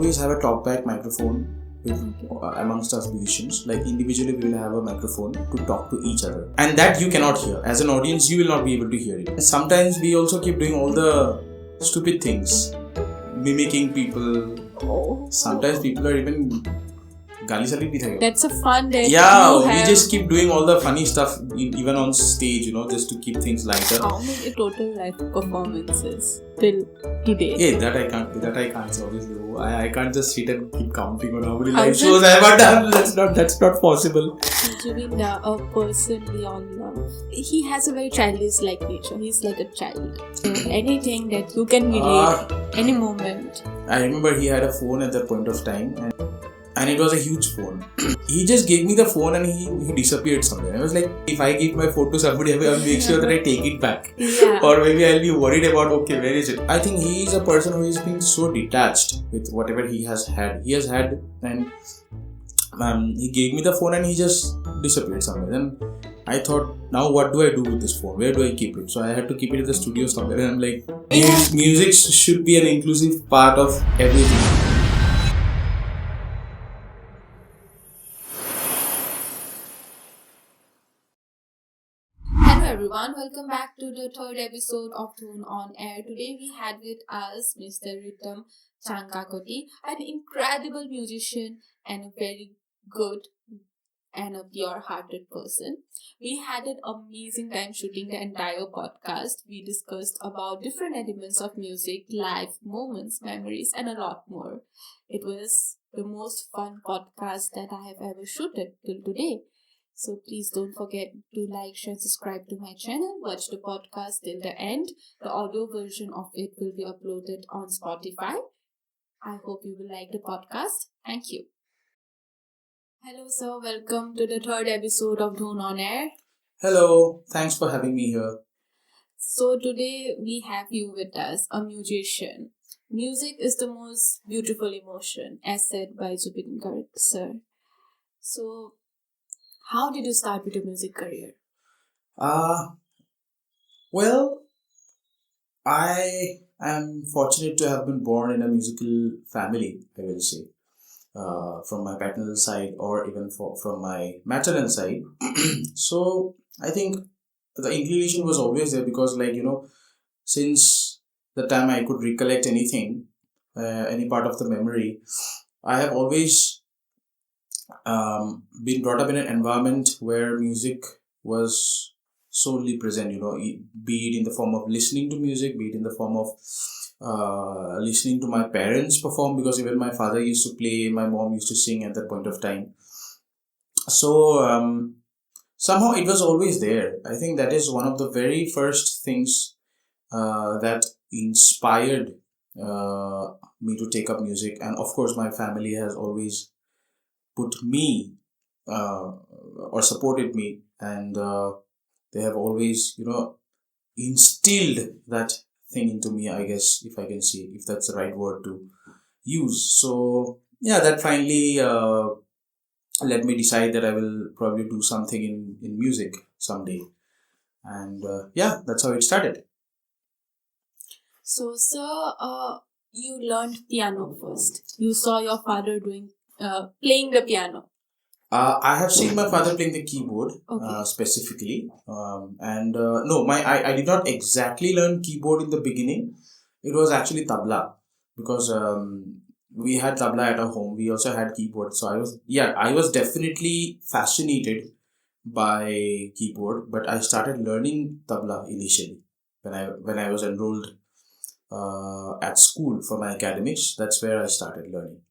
always have a talkback microphone with amongst us musicians. Like individually we will have a microphone to talk to each other, and that you cannot hear. As an audience you will not be able to hear it. And sometimes we also keep doing all the stupid things, mimicking people. Sometimes people are even that's a fun day. We just keep doing all the funny stuff even on stage, just to keep things lighter. How many total live performances till today? Yeah, that I can't say, obviously. I can't just sit and keep counting on how many live shows I have done. That's not possible. Juvinda, a person we all love, he has a very childish-like nature. He's like a child. So anything that you can relate, any moment. I remember he had a phone at that point of time, and it was a huge phone. He just gave me the phone and he disappeared somewhere. I was like, if I give my phone to somebody, I will make sure that I take it back. Yeah. Or maybe I'll be worried about, okay, where is it? I think he is a person who has been so detached with whatever he has had. And he gave me the phone and he just disappeared somewhere. Then I thought, now what do I do with this phone? Where do I keep it? So I had to keep it in the studio somewhere. And I'm like, music should be an inclusive part of everything. Everyone, welcome back to the third episode of Dhun On Air. Today we had with us Mr. Writam Changkakoti, an incredible musician and a very good and a pure-hearted person. We had an amazing time shooting the entire podcast. We discussed about different elements of music, life, moments, memories, and a lot more. It was the most fun podcast that I have ever shooted till today. So please don't forget to like, share, subscribe to my channel. Watch the podcast till the end. The audio version of it will be uploaded on Spotify. I hope you will like the podcast. Thank you. Hello sir, welcome to the third episode of Dhun On Air. Hello, thanks for having me here. So today we have you with us, a musician. Music is the most beautiful emotion, as said by Zubin sir. So, how did you start with your music career? Well, I am fortunate to have been born in a musical family, I will say, from my paternal side or even from my maternal side. So, I think the inclination was always there because, since the time I could recollect anything, any part of the memory, I have always been brought up in an environment where music was solely present, be it in the form of listening to music, be it in the form of listening to my parents perform, because even my father used to play, my mom used to sing at that point of time. So somehow it was always there. I think that is one of the very first things that inspired me to take up music. And of course my family has always put me or supported me, and they have always instilled that thing into me, I guess, if I can say, if that's the right word to use. So yeah, that finally let me decide that I will probably do something in music someday, and that's how it started. So sir, you learned piano first. You saw your father playing the piano. I have seen my father playing the keyboard, specifically, and no, I did not exactly learn keyboard in the beginning. It was actually tabla, because we had tabla at our home. We also had keyboard, so I was definitely fascinated by keyboard, but I started learning tabla initially when I was enrolled at school for my academics. That's where I started learning.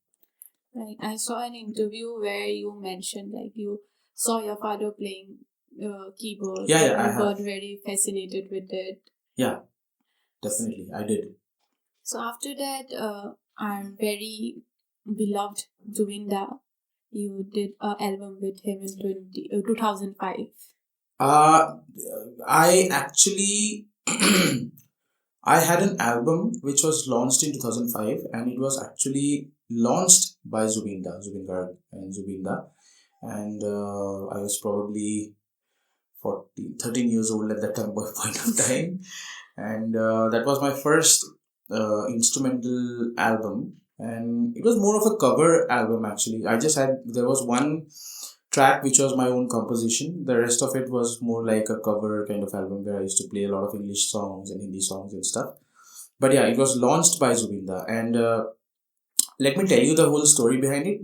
Right. I saw an interview where you mentioned you saw your father playing keyboard. Yeah, and you got very fascinated with it. Yeah, definitely, I did. So after that, our very beloved Juvinda, you did an album with him in 2005. I actually I had an album which was launched in 2005, and it was actually launched by Zubin Garg and Zubinda, and I was probably 13 years old at that point of time, and that was my first instrumental album, and it was more of a cover album actually. There was one track which was my own composition. The rest of it was more like a cover kind of album where I used to play a lot of English songs and Hindi songs and stuff. But yeah, it was launched by Zubinda, and let me tell you the whole story behind it.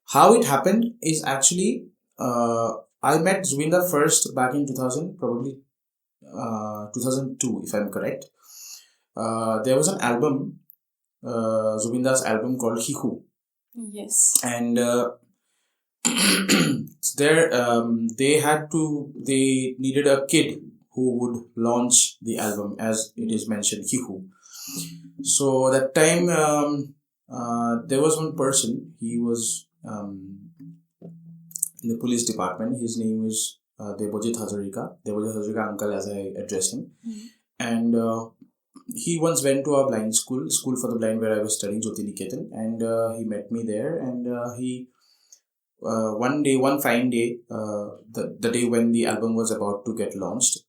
How it happened is actually I met Zubinda first back in 2000, probably 2002, if I'm correct. There was an album, Zubinda's album called Hihu, Yes. and there they needed a kid who would launch the album, as it is mentioned, Hihu. So that time there was one person. He was in the police department. His name is Debojit Hazarika uncle, as I address him. And he once went to a blind school for the blind, where I was studying, Jyoti Niketan, and he met me there, and he one fine day, the day when the album was about to get launched,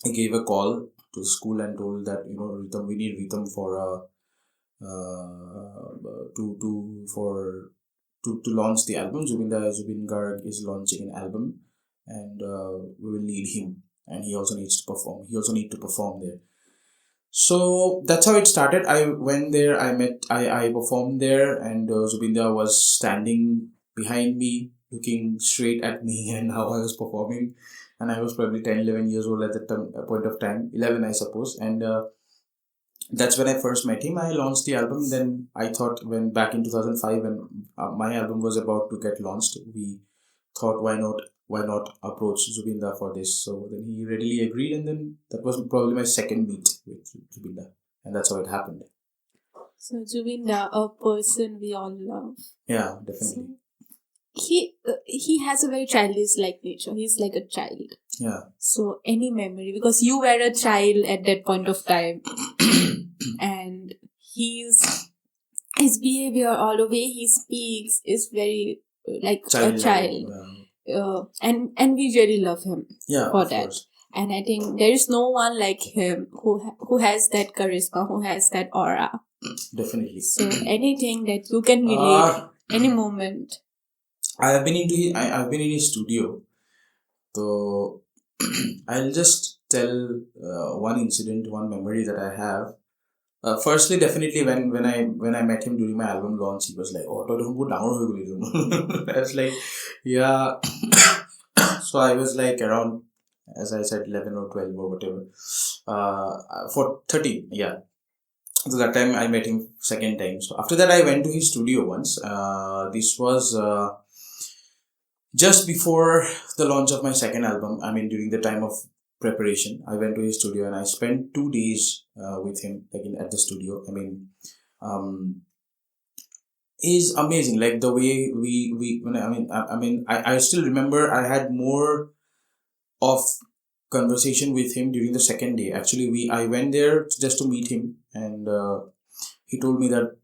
he gave a call to the school and told that, Writam, we need Writam for to launch the album. Zubin Garg is launching an album, and we will need him, and he also needs to perform. He also need to perform there. So that's how it started. I went there, I performed there, and Zubinda was standing behind me, looking straight at me and how I was performing. And I was probably 10, 11 years old at that point of time, 11 I suppose. And that's when I first met him. I launched the album. Then I thought, when back in 2005, when my album was about to get launched, we thought, why not approach Zubinda for this? So then he readily agreed, and then that was probably my second meet with Zubinda, and that's how it happened. So Zubinda, a person we all love. Yeah, definitely. So, he has a very childish-like nature. He's like a child. Yeah. So any memory, because you were a child at that point of time, and his behavior, all the way he speaks, is very like a child. And we really love him for that. Course. And I think there is no one like him who has that charisma, who has that aura. Definitely. So anything that you can relate, any moment. I've been in his studio. So I'll just tell one incident, one memory that I have. Firstly, definitely when I met him during my album launch, he was like, "Oh, I was like, yeah." So I was like around, as I said, 11 or 12 or whatever. For 13, yeah. So that time I met him second time. So after that, I went to his studio once. This was just before the launch of my second album. I mean, during the time of preparation, I went to his studio and I spent 2 days with him, like at the studio. I mean, is amazing. Like the way I still remember I had more of conversation with him during the second day. Actually, I went there just to meet him, and he told me that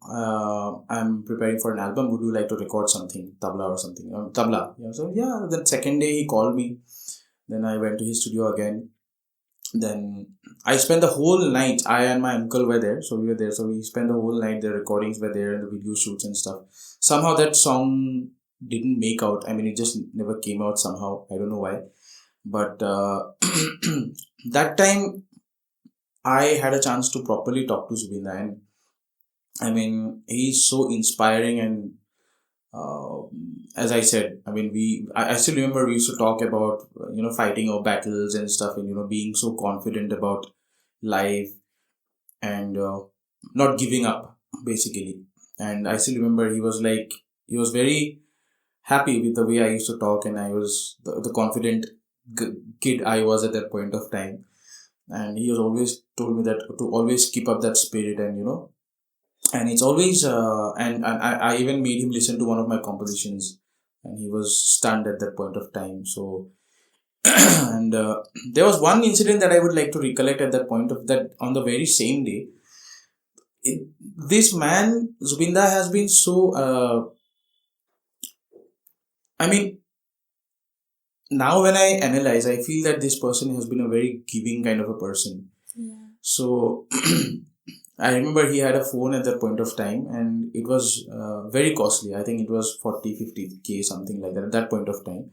I'm preparing for an album. Would you like to record something, tabla or something? Tabla. Yeah. So yeah. Then second day he called me. Then I went to his studio again. Then I spent the whole night. I and my uncle were there, so we were there. So we spent the whole night. The recordings were there, and the video shoots and stuff. Somehow that song didn't make out. I mean, it just never came out somehow. I don't know why. But that time I had a chance to properly talk to Zubinda, and I mean, he's so inspiring. And as I said, I mean, I still remember we used to talk about, fighting our battles and stuff, and, being so confident about life and not giving up, basically. And I still remember he was very happy with the way I used to talk, and I was the confident kid I was at that point of time. And he has always told me that to always keep up that spirit, and it's always and I even made him listen to one of my compositions, and he was stunned at that point of time. So and there was one incident that I would like to recollect at that point of that. On the very same day, this man Zubinda has been so I mean, now when I analyze, I feel that this person has been a very giving kind of a person. Yeah. So I remember he had a phone at that point of time, and it was very costly. I think it was 40-50K, something like that at that point of time.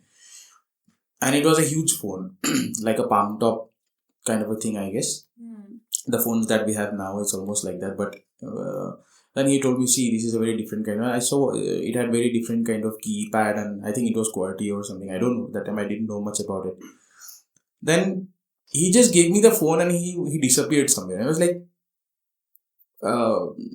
And it was a huge phone, like a palm top kind of a thing, I guess. The phones that we have now, it's almost like that. But then he told me, see, this is a very different kind. I saw it had very different kind of keypad, and I think it was QWERTY or something. I don't know. That time I didn't know much about it. Then he just gave me the phone and he disappeared somewhere. I was like,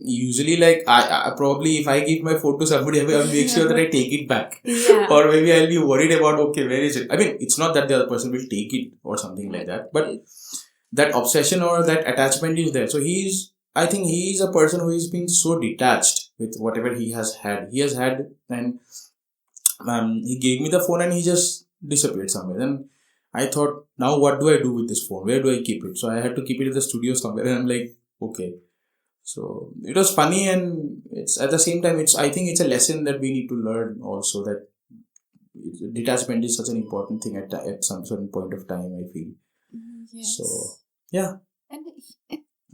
usually, like, I probably, if I give my phone to somebody, I will make sure that I take it back. Yeah. Or maybe I'll be worried about, okay, where is it? I mean, it's not that the other person will take it or something like that, but that obsession or that attachment is there. So I think he is a person who has been so detached with whatever he has had. And he gave me the phone and he just disappeared somewhere. Then I thought, now what do I do with this phone? Where do I keep it? So I had to keep it in the studio somewhere, and I'm like, okay. So it was funny, and it's at the same time, I think it's a lesson that we need to learn also, that detachment is such an important thing at some certain point of time, I feel. Yes. So yeah. And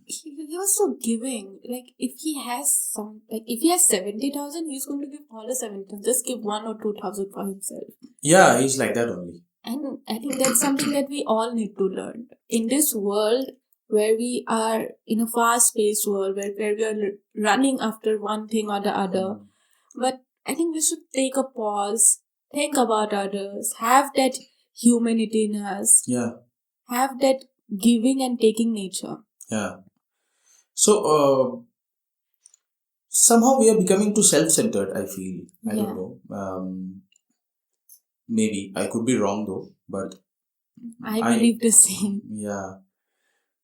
he was so giving. Like, if he has 70,000, he's going to give all the 70,000. Just give 1 or 2,000 for himself. Yeah, he's like that only. And I think that's something that we all need to learn. In this world where we are in a fast-paced world, where we are running after one thing or the other, but I think we should take a pause, think about others, have that humanity in us, have that giving and taking nature. Yeah. So somehow we are becoming too self-centered, I feel. I don't know. Maybe I could be wrong though, but I believe the same. Yeah.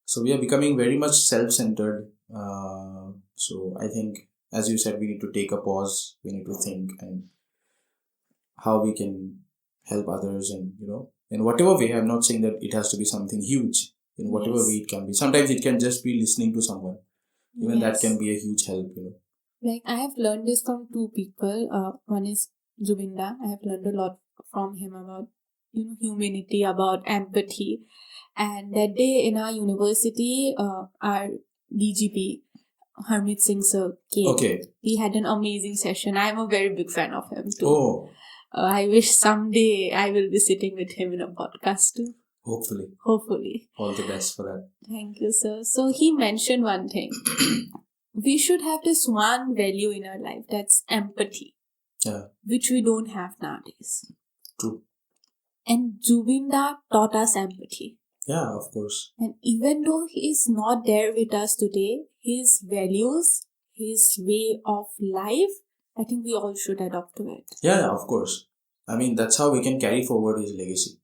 So we are becoming very much self-centered. So I think, as you said, we need to take a pause. We need to think and how we can help others, and in whatever way. I'm not saying that it has to be something huge. In whatever way it can be. Sometimes it can just be listening to someone. Even that can be a huge help. Like, I have learned this from two people. One is Zubinda. I have learned a lot from him about humanity, about empathy. And that day in our university, our DGP, Harmeet Singh sir, came. Okay. He had an amazing session. I am a very big fan of him too. Oh. I wish someday I will be sitting with him in a podcast too. Hopefully. All the best for that. Thank you, sir. So he mentioned one thing. We should have this one value in our life, that's empathy. Yeah. Which we don't have nowadays. True. And Zubinda taught us empathy. Yeah, of course. And even though he is not there with us today, his values, his way of life, I think we all should adopt to it. Yeah, of course. I mean, that's how we can carry forward his legacy.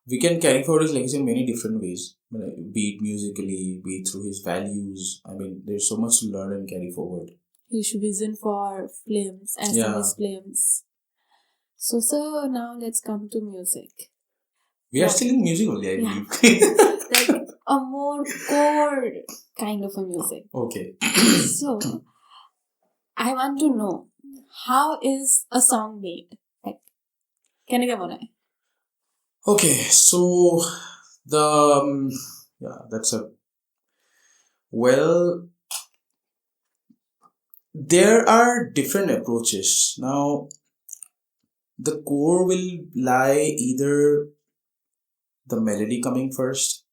We can carry forward his legacy in many different ways, be it musically, be it through his values. I mean, there's so much to learn and carry forward. His vision for films, Assamese films. So, sir, now let's come to music. We are still in music only, I believe. Like a more core kind of a music. Okay. So, I want to know, how is a song made? Like, can you get Okay, so there are different approaches. Now, the core will lie either the melody coming first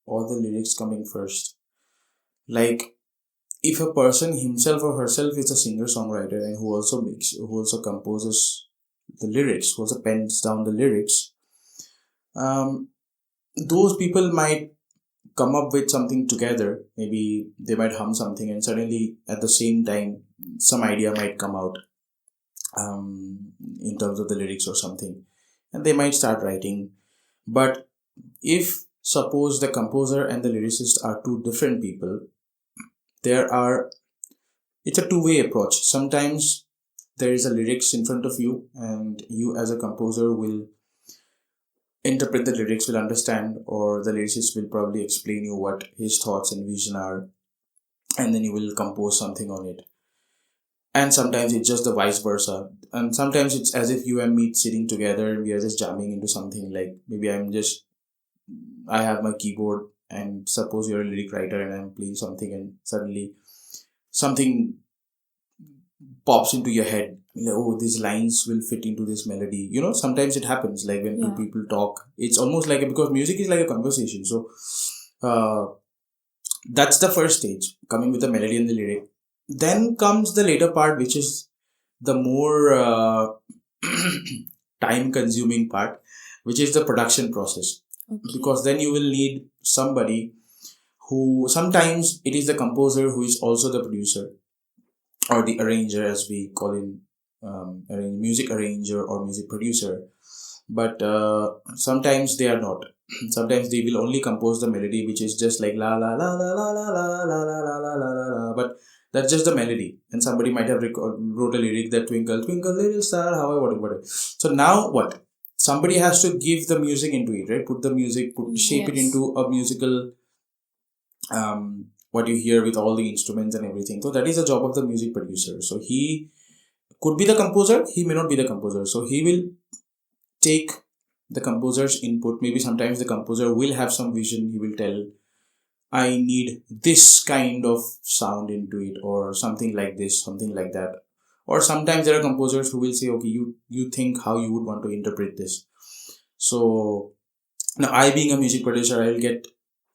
or the lyrics coming first. Like, if a person himself or herself is a singer-songwriter and who also composes the lyrics, who also pens down the lyrics, those people might come up with something together. Maybe they might hum something, and suddenly at the same time some idea might come out in terms of the lyrics or something, and they might start writing. But if suppose the composer and the lyricist are two different people, it's a two-way approach. Sometimes there is a lyrics in front of you, and you as a composer will interpret the lyrics, will understand, or the lyricist will probably explain you what his thoughts and vision are, and then you will compose something on it. And sometimes it's just the vice versa, and sometimes it's as if you and me sitting together and we are just jamming into something. Like, maybe I have my keyboard and suppose you're a lyric writer and I'm playing something and suddenly something pops into your head, like, oh, these lines will fit into this melody. Sometimes it happens, like when two Yeah. people talk, it's almost like because music is like a conversation. So uh, that's the first stage, coming with the melody and the lyric. Then comes the later part, which is the more time consuming part, which is the production process. Okay. Because then you will need somebody who, sometimes it is the composer who is also the producer, or the arranger, as we call him, music arranger or music producer. But sometimes they are not. Sometimes they will only compose the melody, which is just like la la la la la la la la la la la la la. But that's just the melody, and somebody might have wrote a lyric that twinkle twinkle little star, however, whatever. So now what? Somebody has to give the music into it, right? Put the music, shape it Yes. into a musical, what you hear with all the instruments and everything. So that is the job of the music producer. So he could be the composer, he may not be the composer. So he will take the composer's input. Maybe sometimes the composer will have some vision. He will tell, I need this kind of sound into it, or something like this, something like that. Or sometimes there are composers who will say, okay, you think how you would want to interpret this. So now, I being a music producer, I'll get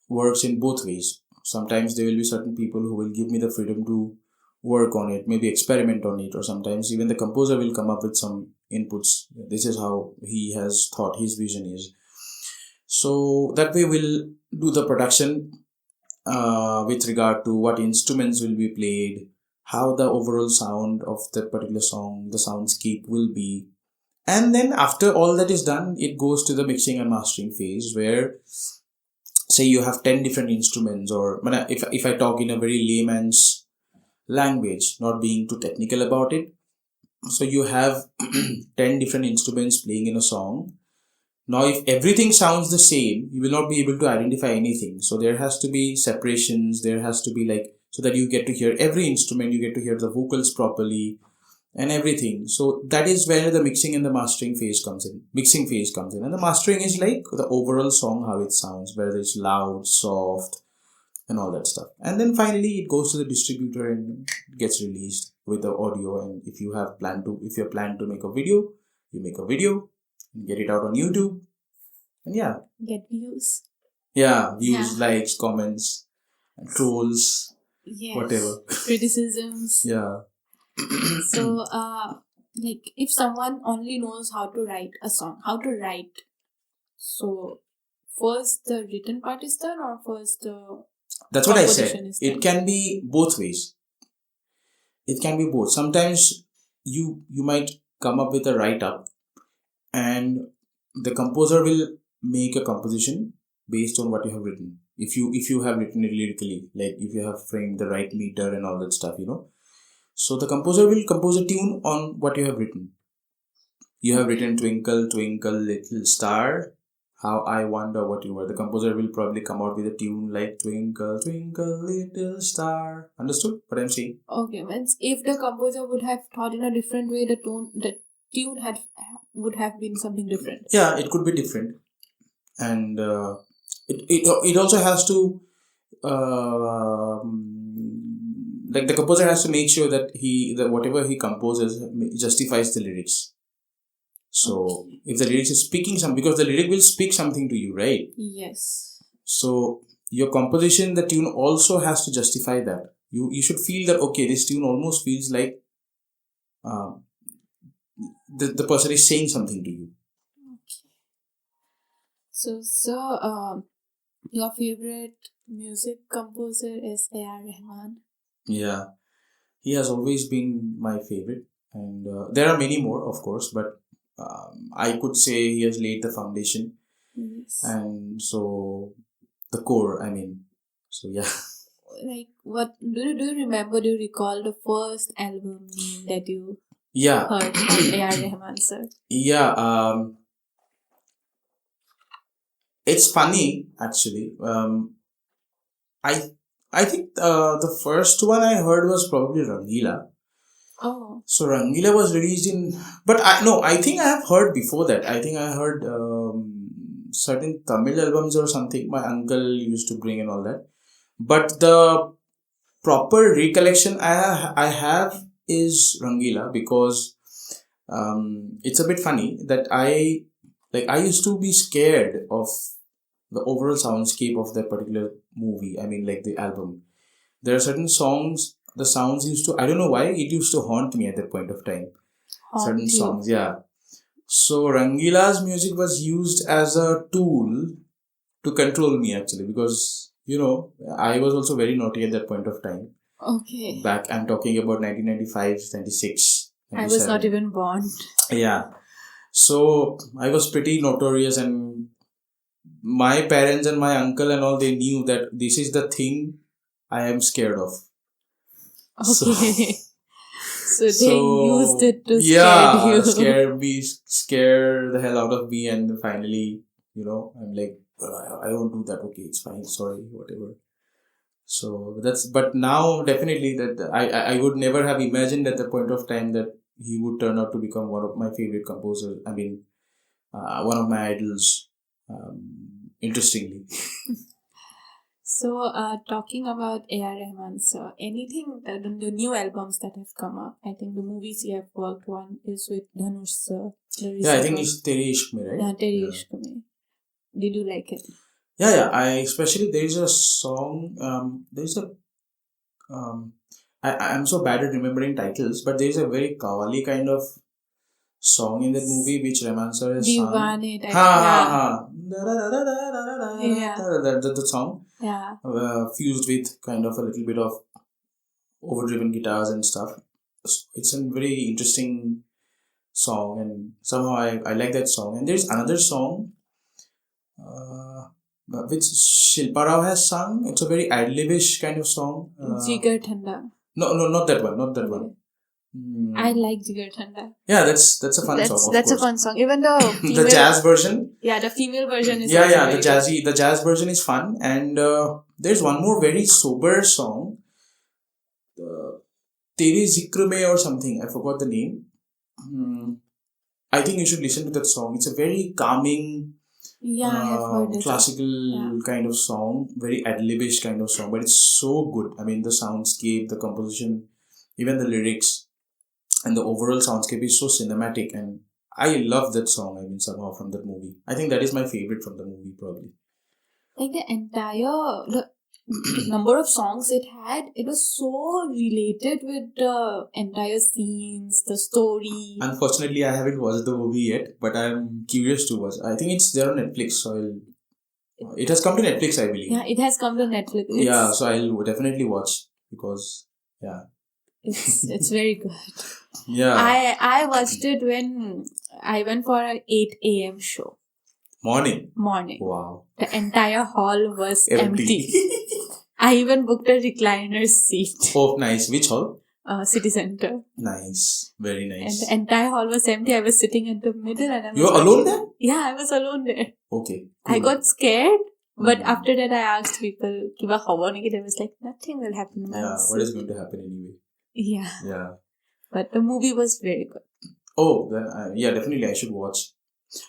works in both ways. Sometimes there will be certain people who will give me the freedom to work on it, maybe experiment on it, or sometimes even the composer will come up with some inputs. This is how he has thought his vision is. So that way we'll do the production with regard to what instruments will be played, how the overall sound of that particular song, the soundscape will be. And then after all that is done, it goes to the mixing and mastering phase, where say you have 10 different instruments, or if I talk in a very layman's language, not being too technical about it. So you have 10 different instruments playing in a song. Now, if everything sounds the same, you will not be able to identify anything. So there has to be separations. There has to be so that you get to hear every instrument, you get to hear the vocals properly and everything. So that is where the mixing and the mastering phase comes in. Mixing phase comes in. And the mastering is like the overall song, how it sounds, whether it's loud, soft, and all that stuff. And then finally it goes to the distributor and gets released with the audio. And if you plan to make a video, you make a video and get it out on YouTube. And yeah. Get views. Yeah, views, Yeah. likes, comments, trolls, Yes. whatever. Criticisms. Yeah. So, if someone only knows how to write a song, so first the written part is done, or first the That's what I said. composition is done? It can be both ways. It can be both. Sometimes you might come up with a write-up, and the composer will make a composition based on what you have written. If you have written it lyrically, like if you have framed the right meter and all that stuff, So the composer will compose a tune on what you have written. You have written Twinkle, Twinkle, Little Star, how I wonder what you were. The composer will probably come out with a tune like Twinkle, Twinkle, Little Star. Understood what I'm saying? Okay, means if the composer would have thought in a different way, the tune would have been something different. Yeah, it could be different. And it also has to the composer has to make sure that whatever he composes justifies the lyrics. So if the lyrics is speaking something, because the lyric will speak something to you, right? Yes. So your composition, the tune also has to justify that. You should feel that, okay, this tune almost feels like the person is saying something to you. Okay. So, your favorite music composer is A.R. Rahman. Yeah, he has always been my favorite, and there are many more, of course, but I could say he has laid the foundation, Yes. and so the core. So yeah. Like, what do you remember? Do you recall the first album that you Yeah, heard from A.R. Rahman, sir? yeah. It's funny actually. I think the first one I heard was probably Rangila. Oh. So Rangila was released in, but I think I have heard before that. I think I heard certain Tamil albums or something my uncle used to bring and all that. But the proper recollection I have is Rangila, because it's a bit funny that I used to be scared of the overall soundscape of that particular movie. I mean, like the album. There are certain songs, the sounds used to, I don't know why, it used to haunt me at that point of time. Certain songs, yeah. So Rangila's music was used as a tool to control me actually, because I was also very naughty at that point of time. Okay. Back, I'm talking about 1995, 96. I was not even born. Yeah. So I was pretty notorious, and my parents and my uncle and all, they knew that this is the thing I am scared of. Okay. So they used it to scare you. Scare the hell out of me, and finally, I'm like, I won't do that. Okay, it's fine. Sorry, whatever. So but now definitely that I would never have imagined at the point of time that he would turn out to become one of my favorite composers. I mean, one of my idols. Interestingly. So, talking about A.R. Rahman, sir, anything, the new albums that have come up, I think the movies you have worked on is with Dhanush, sir. Yeah, I think it's Tere Ishq Mein, right? Yeah, Tere Ishq Mein. Did you like it? Yeah. Especially there is a song, I'm so bad at remembering titles, but there is a very Qawwali kind of song in that movie which Rahman sir has sung. Divane type. Ha. Yeah. The song. Yeah. Fused with kind of a little bit of overdriven guitars and stuff. It's a very interesting song, and somehow I like that song. And there's another song which Shilpa Rao has sung. It's a very ad-libish kind of song. Jigar Thanda. No, not that one. I like Jigar Thanda. Yeah, that's a fun song. That's a fun song. Even the female, the jazz version. Yeah, the female version is. Yeah. The jazz version is fun, and there's one more very sober song. Tere Zikr Mein or something. I forgot the name. I think you should listen to that song. It's a very calming. Yeah, I have heard it. Classical kind of song, very ad-libish kind of song, but it's so good. I mean, the soundscape, the composition, even the lyrics, and the overall soundscape is so cinematic, and I love that song. I mean, somehow from that movie. I think that is my favorite from the movie, probably. Like the number of songs it had, it was so related with the entire scenes, the story. Unfortunately, I haven't watched the movie yet, but I'm curious to watch. I think it's there on Netflix, so it has come to Netflix, I believe. Yeah, it has come to Netflix. Yeah, so I'll definitely watch, because it's very good. Yeah. I watched it when I went for an 8 a.m. show. Morning. Wow. The entire hall was empty. I even booked a recliner seat. Oh, nice. Which hall? City Center. Nice. Very nice. And the entire hall was empty. I was sitting at the middle, and you were alone there? Yeah, I was alone there. Okay. Cool. I got scared, but after that I asked people, Kiba khabar nahi? They was like, nothing will happen. Yeah, what is going to happen anyway? Yeah. But the movie was very good. Oh, then definitely I should watch.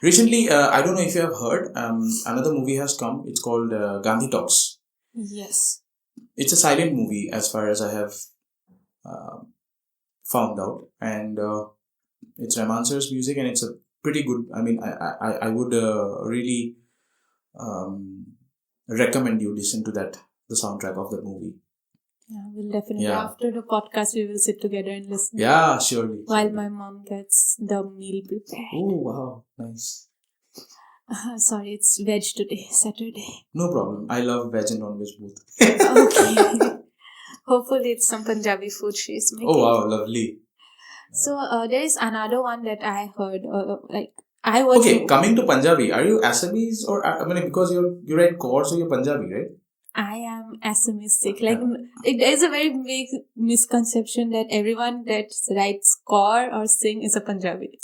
Recently, I don't know if you have heard, another movie has come. It's called Gandhi Talks. Yes. It's a silent movie as far as I have found out. And it's Rahman sir's music, and it's a pretty good, I mean, I would really recommend you listen to the soundtrack of the movie. Yeah, we'll definitely, after the podcast, we will sit together and listen. Yeah, surely. While my mom gets the meal prepared. Oh, wow. Nice. Sorry, it's veg today, Saturday. No problem. I love veg and non-veg both. Okay. Hopefully it's some Punjabi food she's making. Oh, wow. Lovely. So, there is another one that I heard, I was... Okay, coming to Punjabi, are you Assamese or, I mean, because you write chords, so you're Punjabi, right? I am Assamese. Like, there is a very big misconception that everyone that writes core or sing is a Punjabi.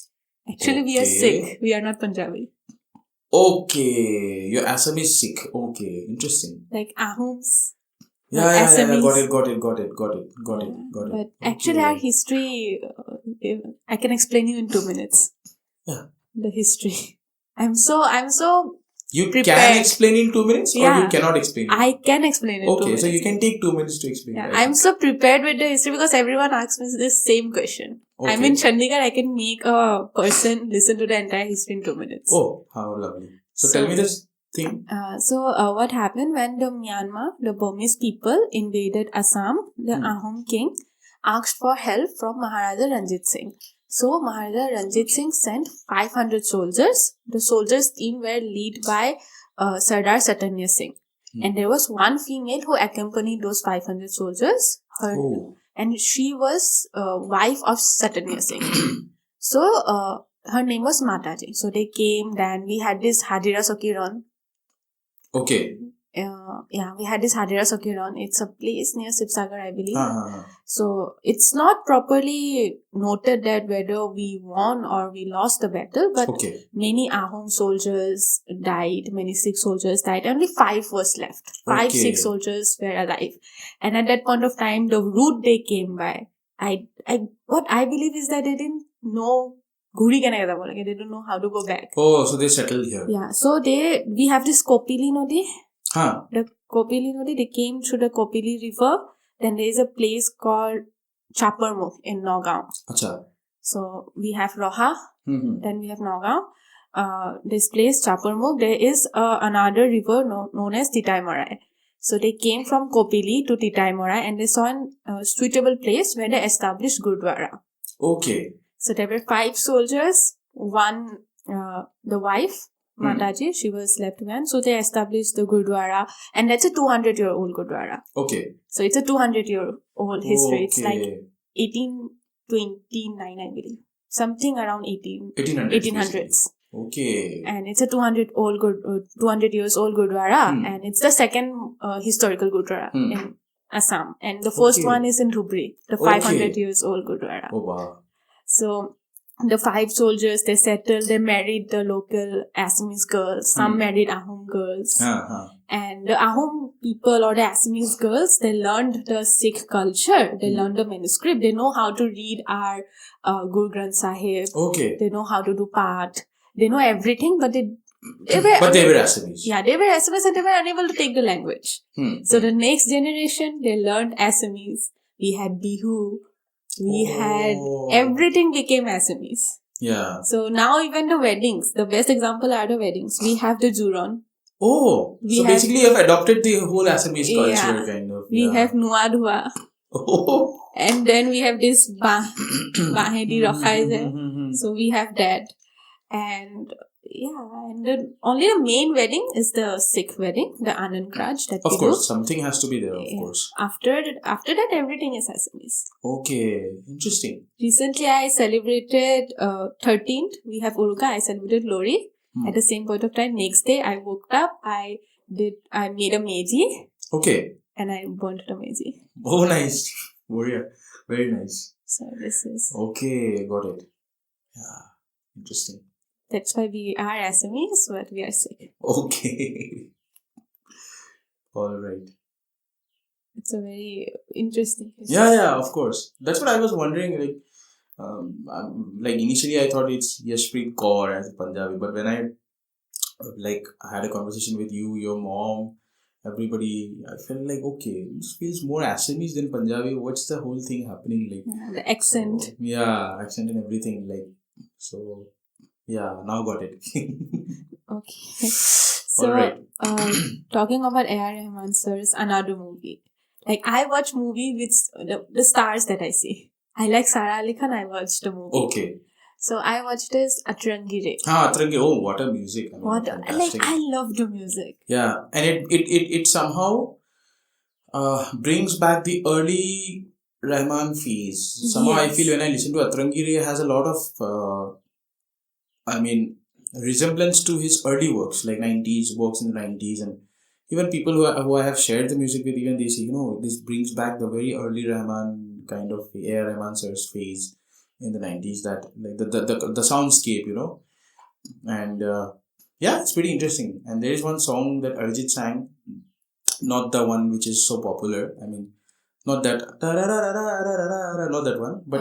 Actually, we are Sikh. We are not Punjabi. Okay, you're Assamese Sikh. Okay, interesting. Like Ahoms. Yeah, got it. But actually, our history, I can explain you in 2 minutes. Yeah. The history. I'm so You can prepared. explain in 2 minutes, or Yeah. you cannot explain it? I can explain it. Okay, so you can take 2 minutes to explain. Yeah, it. I'm so prepared with the history because everyone asks me this same question. Okay. I'm in Chandigarh. I can make a person listen to the entire history in 2 minutes. Oh, how lovely! So tell me this thing. What happened when the Burmese people invaded Assam? The Ahom king asked for help from Maharaja Ranjit Singh. So Maharaja Ranjit Singh sent 500 soldiers. The soldiers' team were led by Sardar Satanya Singh. And there was one female who accompanied those 500 soldiers. And she was wife of Satanya Singh. So her name was Mataji. So they came. Then we had this Hadira Sokiran. Okay. We had this Hadira Sokiran. It's a place near Sibsagar, I believe. So it's not properly noted that whether we won or we lost the battle, but many Ahom soldiers died, many Sikh soldiers died. Only 5 was left. 5 Sikh soldiers were alive. And at that point of time, the route they came by, what I believe is that they didn't know they didn't know how to go back. Oh, so they settled here. Yeah, so we have this Kopili Nodi. The Kopili Nodi, they came through the Kopili river. Then there is a place called Chaparmukh in Nagaon. Achha. So we have Roha, then we have Nagaon. This place, Chaparmukh, there is another river known as Titaimorai. So they came from Kopili to Titaimorai and they saw a suitable place where they established Gurdwara. Okay. So there were 5 soldiers, one, the wife, Mataji, she was left behind. So they established the Gurdwara, and that's a 200-year-old Gurdwara. Okay. So it's a 200-year-old history. It's like 1829, I believe. Something around 1800s. Okay. And it's a 200 years old Gurdwara, and it's the second historical Gurdwara in Assam. And the first one is in Dhubri, the 500 years old Gurdwara. Oh, wow. So the 5 soldiers, they settled, they married the local Assamese girls. Some married Ahom girls. And the Ahom people or the Assamese girls, they learned the Sikh culture. They learned the manuscript. They know how to read our Guru Granth Sahib. Okay. They know how to do Path. They know everything, but they were Assamese. Yeah, they were Assamese and they were unable to take the language. So the next generation, they learned Assamese. We had Bihu. We had everything became Assamese. Yeah. So now even the weddings, the best example are the weddings. We have the Juron. Oh, so basically you have adopted the whole Assamese culture kind of. We have Nuadhua. Oh. And then we have this Bahedi Rokhaize. So we have that. And only the main wedding is the Sikh wedding, the Anand Kraj that of course, something has to be there, of course. After that, everything is Assamese. Okay, interesting. Recently, I celebrated 13th. We have Uruka. I celebrated Lori at the same point of time. Next day, I woke up. I made a meji. Okay. And I burnt the meji. Oh, nice. Very nice. So this is. Okay, got it. Yeah, interesting. That's why we are Assamese, but we are Sikh. Okay. All right. It's a very interesting history. Yeah, of course. That's what I was wondering. Like initially I thought it's Yashpreet Kaur as a Punjabi, but when I had a conversation with you, your mom, everybody, I felt like, okay, this feels more Assamese than Punjabi. What's the whole thing happening like? The accent. So, accent and everything. So... Yeah, now got it. Okay. So, right. Talking about A.R. Rahman sir's another movie. Like, I watch movie with the stars that I see. I like Sara Ali Khan, I watched the movie. Okay. So, I watched this Atrangi Re. Atrangi. Oh, what a music. I love the music. Yeah. And it somehow brings back the early Rahman phase. Somehow I feel when I listen to Atrangi Re, has a lot of... resemblance to his early works, like 90s, works in the 90s, and even people who I have shared the music with, even they say, this brings back the very early Rahman kind of A.R. Rahman sir's phase in the 90s, that like the soundscape, and it's pretty interesting. And there is one song that Arijit sang, not the one which is so popular. Not that, not that one, but.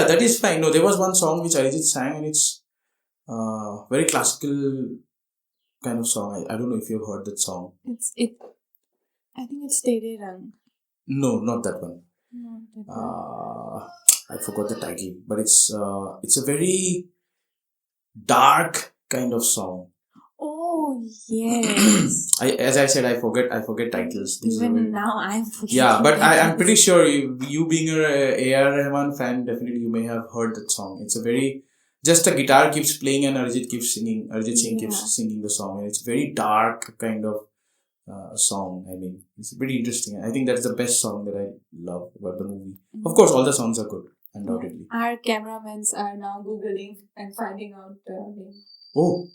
That is fine. No, there was one song which Arijit sang, and Very classical kind of song. I don't know if you've heard that song. I think it's Tere Rang. No, not that one. Not that one. I forgot the title, but it's a very dark kind of song. Oh yes. As I said, I forget titles. These are Even very- now I'm forgetting. Yeah, but I'm titles. pretty sure you being a A.R. Rahman fan, definitely you may have heard that song. It's a very, just a guitar keeps playing and Arjit keeps singing. Arjit Singh Yeah. keeps singing the song, and it's very dark kind of song. I mean, it's pretty interesting. I think that's the best song that I love about the movie. Of course, all the songs are good, undoubtedly. Our cameramans are now googling and finding out the name. Oh,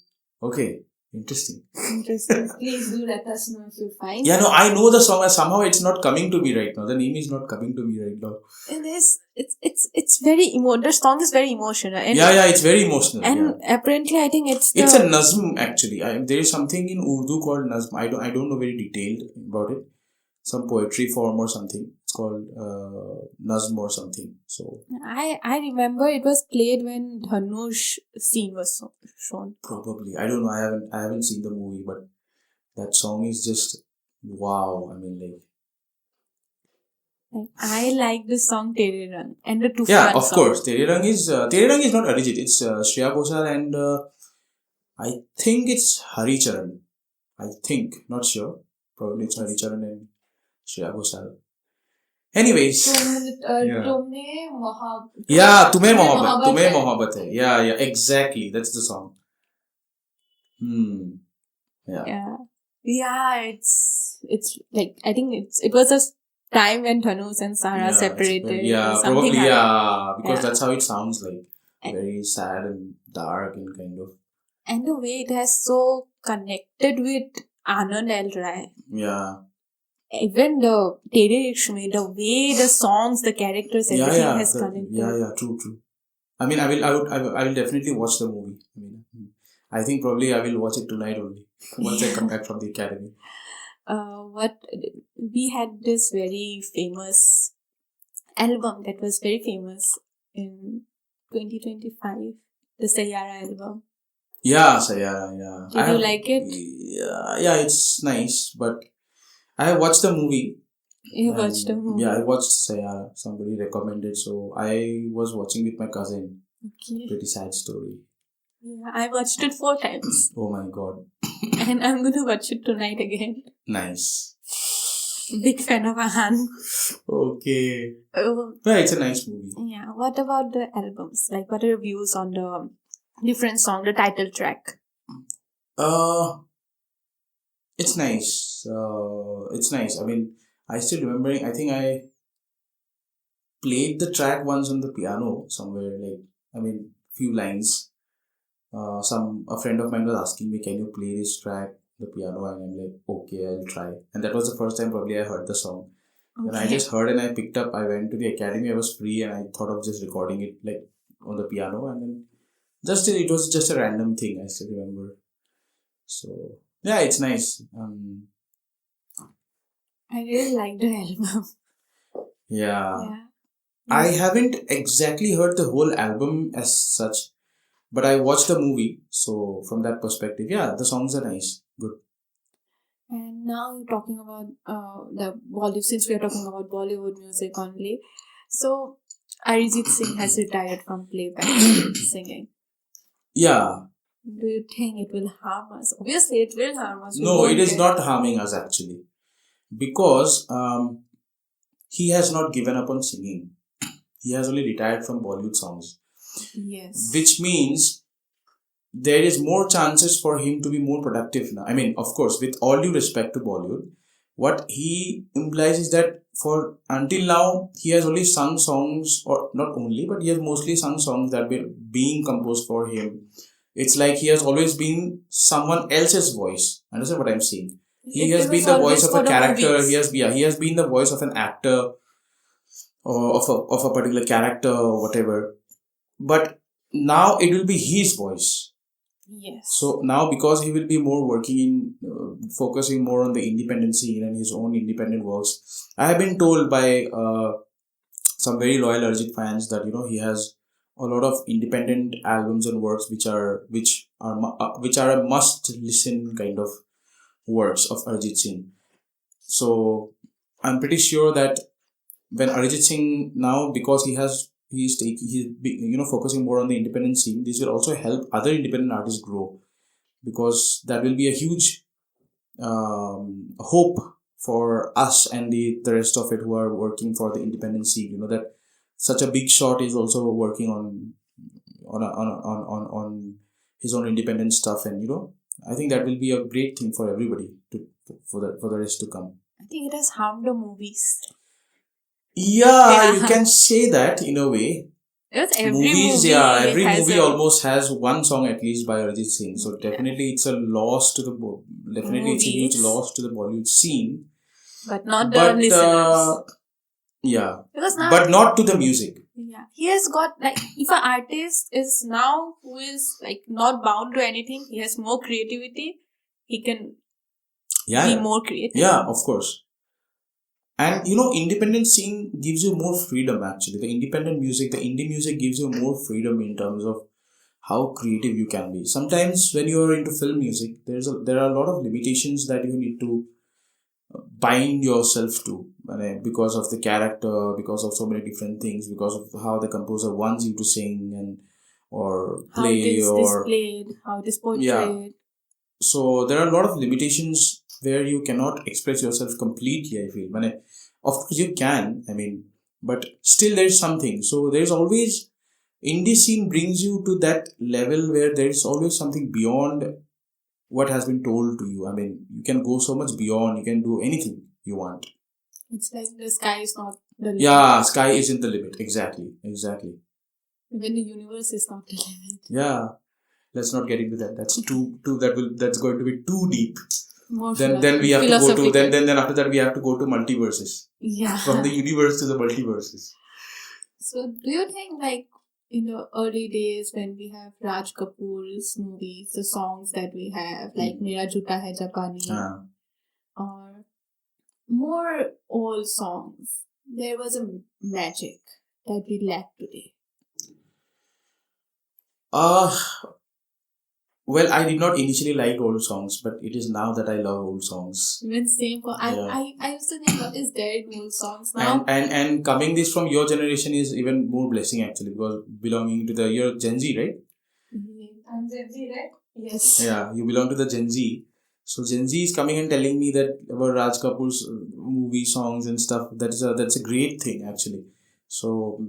okay, interesting. Interesting. Please do let us know if you find. Yeah, no, I know the song. Somehow it's not coming to me right now. The name is not coming to me right now. It is. It's very The song is very emotional. And, Yeah, it's very emotional. And yeah. apparently, I think it's It's a nazm actually. There is something in Urdu called nazm. I don't know very detailed about it. Some poetry form or something. It's called nazm or something. So I remember it was played when Dhanush scene was shown. probably I don't know. I haven't seen the movie, but that song is just wow. I mean, like I like the song Tere Rang and the Tufan yeah, of song. course. Tere Rang is not Arijit. It's Shreya Ghoshal and I think it's Hari Charan. I think, not sure. Probably it's Hari Charan and Shreya Ghoshal. Anyways, Yeah. Yeah, Tumhe Mohabbat hai. Yeah, exactly. That's the song. Yeah. Yeah, it's like I think it was a time when Dhanush and Sara Yeah, separated. Yeah, something probably, happened. yeah. Because Yeah. that's how it sounds like. And- Very sad and dark and kind of. And the way it has so connected with Anand L. Rai. Yeah. Even the Tere Ikshme, the way the songs, the characters, everything has connected. Yeah, true. I mean, I will definitely watch the movie. I mean, I think probably I will watch it tonight only once I come back from the academy. We had this very famous album that was very famous in 2025, the Sayara album. Yeah, Sayara, yeah. Did you like it? Yeah, it's nice, but I have watched the movie. You watched the movie? Yeah, I watched Sayara. Somebody recommended, so I was watching with my cousin. Okay. Pretty sad story. Yeah, I watched it 4 times. Oh my god. And I'm going to watch it tonight again. Nice. Big fan of Ahan. Okay. Oh, Yeah, it's a nice movie. yeah. What about the albums? Like, what are your views on the different song, the title track? It's nice. It's nice. I mean, I still remembering. I think I played the track once on the piano somewhere. Like, I mean, few lines. A friend of mine was asking me, "Can you play this track, the piano?" And I'm like, "Okay, I'll try." And that was the first time probably I heard the song. And I just heard and I picked up. I went to the academy. I was free and I thought of just recording it like on the piano. And then it was just a random thing. I still remember. So yeah, it's nice. I really like the album. Yeah. Yeah. I haven't exactly heard the whole album as such, but I watched the movie. So from that perspective, yeah, the songs are nice. Good. And now we're talking about the Bollywood, since we are talking about Bollywood music only. So, Arijit Singh has retired from playback singing. Yeah. Do you think it will harm us? Obviously, it will harm us. We No, won't it is get- not harming us actually. Because he has not given up on singing. He has only retired from Bollywood songs. Yes. Which means there is more chances for him to be more productive now. I mean, of course, with all due respect to Bollywood, what he implies is that for until now, he has only sung songs, or not only, but he has mostly sung songs that were being composed for him. It's like he has always been someone else's voice. Understand what I'm saying? He It has been was the always voice of for a the character. movies. He has been the voice of an actor or of a particular character or whatever. But now it will be his voice. Yes. So now because he will be more working in focusing more on the independent scene and his own independent works. I have been told by some very loyal Arjit fans that he has a lot of independent albums and works which are a must listen kind of works of Arijit Singh. So I'm pretty sure that when Arijit Singh now, because he's focusing more on the independent scene, this will also help other independent artists grow, because that will be a huge hope for us and the rest of it who are working for the independent scene. That such a big shot is also working on his own independent stuff, and I think that will be a great thing for everybody for the rest to come. I think it has harmed the movies. Yeah, you can say that in a way. It's every Movies, movie. every has movie a almost has one song at least by Arijit Singh. So definitely it's a loss to definitely it's a huge movies, loss to the Bollywood scene. but not the But listeners. yeah, Because now, but not to the music. yeah, he has got like, if an artist is now who is like not bound to anything, he has more creativity. He can Yeah, be yeah, more creative. yeah, of course. And independent scene gives you more freedom actually. The independent music, the indie music gives you more freedom in terms of how creative you can be. Sometimes when you are into film music, there are a lot of limitations that you need to bind yourself to, because of the character, because of so many different things, because of how the composer wants you to sing and or How it play is or displayed, how it is portrayed. yeah. So there are a lot of limitations where you cannot express yourself completely, I feel. Of course you can, but still there is something. So there is always, indie scene brings you to that level where there is always something beyond what has been told to you. You can go so much beyond, you can do anything you want. It's like the sky is not the limit. Yeah, sky isn't the limit. Exactly. Even the universe is not the limit. Yeah. Let's not get into that. That's going to be too deep. More Then we have to go to philosophical. then after that we have to go to multiverses. Yeah. From the universe to the multiverses. So, do you think, like, in the early days when we have Raj Kapoor's movies, the songs that we have, like Mera Juta Hai Japani, or more old songs, there was a magic that we lack today? Well, I did not initially like old songs, but it is now that I love old songs. Even same for Yeah. I used to think, what is there in old songs now? And coming this from your generation is even more blessing actually, because belonging to you're Gen Z, right? I'm Gen Z, right? Yes. Yeah, you belong to the Gen Z. So Gen Z is coming and telling me that about Raj Kapoor's movie songs and stuff. That's a great thing actually. So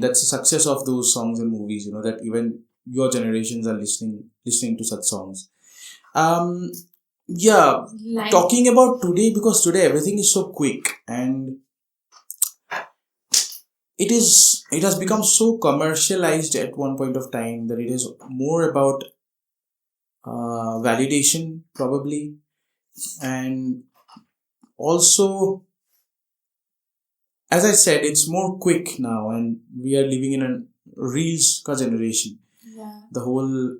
that's a success of those songs and movies. That even your generations are listening to such songs. Yeah, Like, talking about today, because today everything is so quick and it has become so commercialized at one point of time that it is more about validation probably, and also, as I said, it's more quick now, and we are living in a reels ka generation. yeah. The whole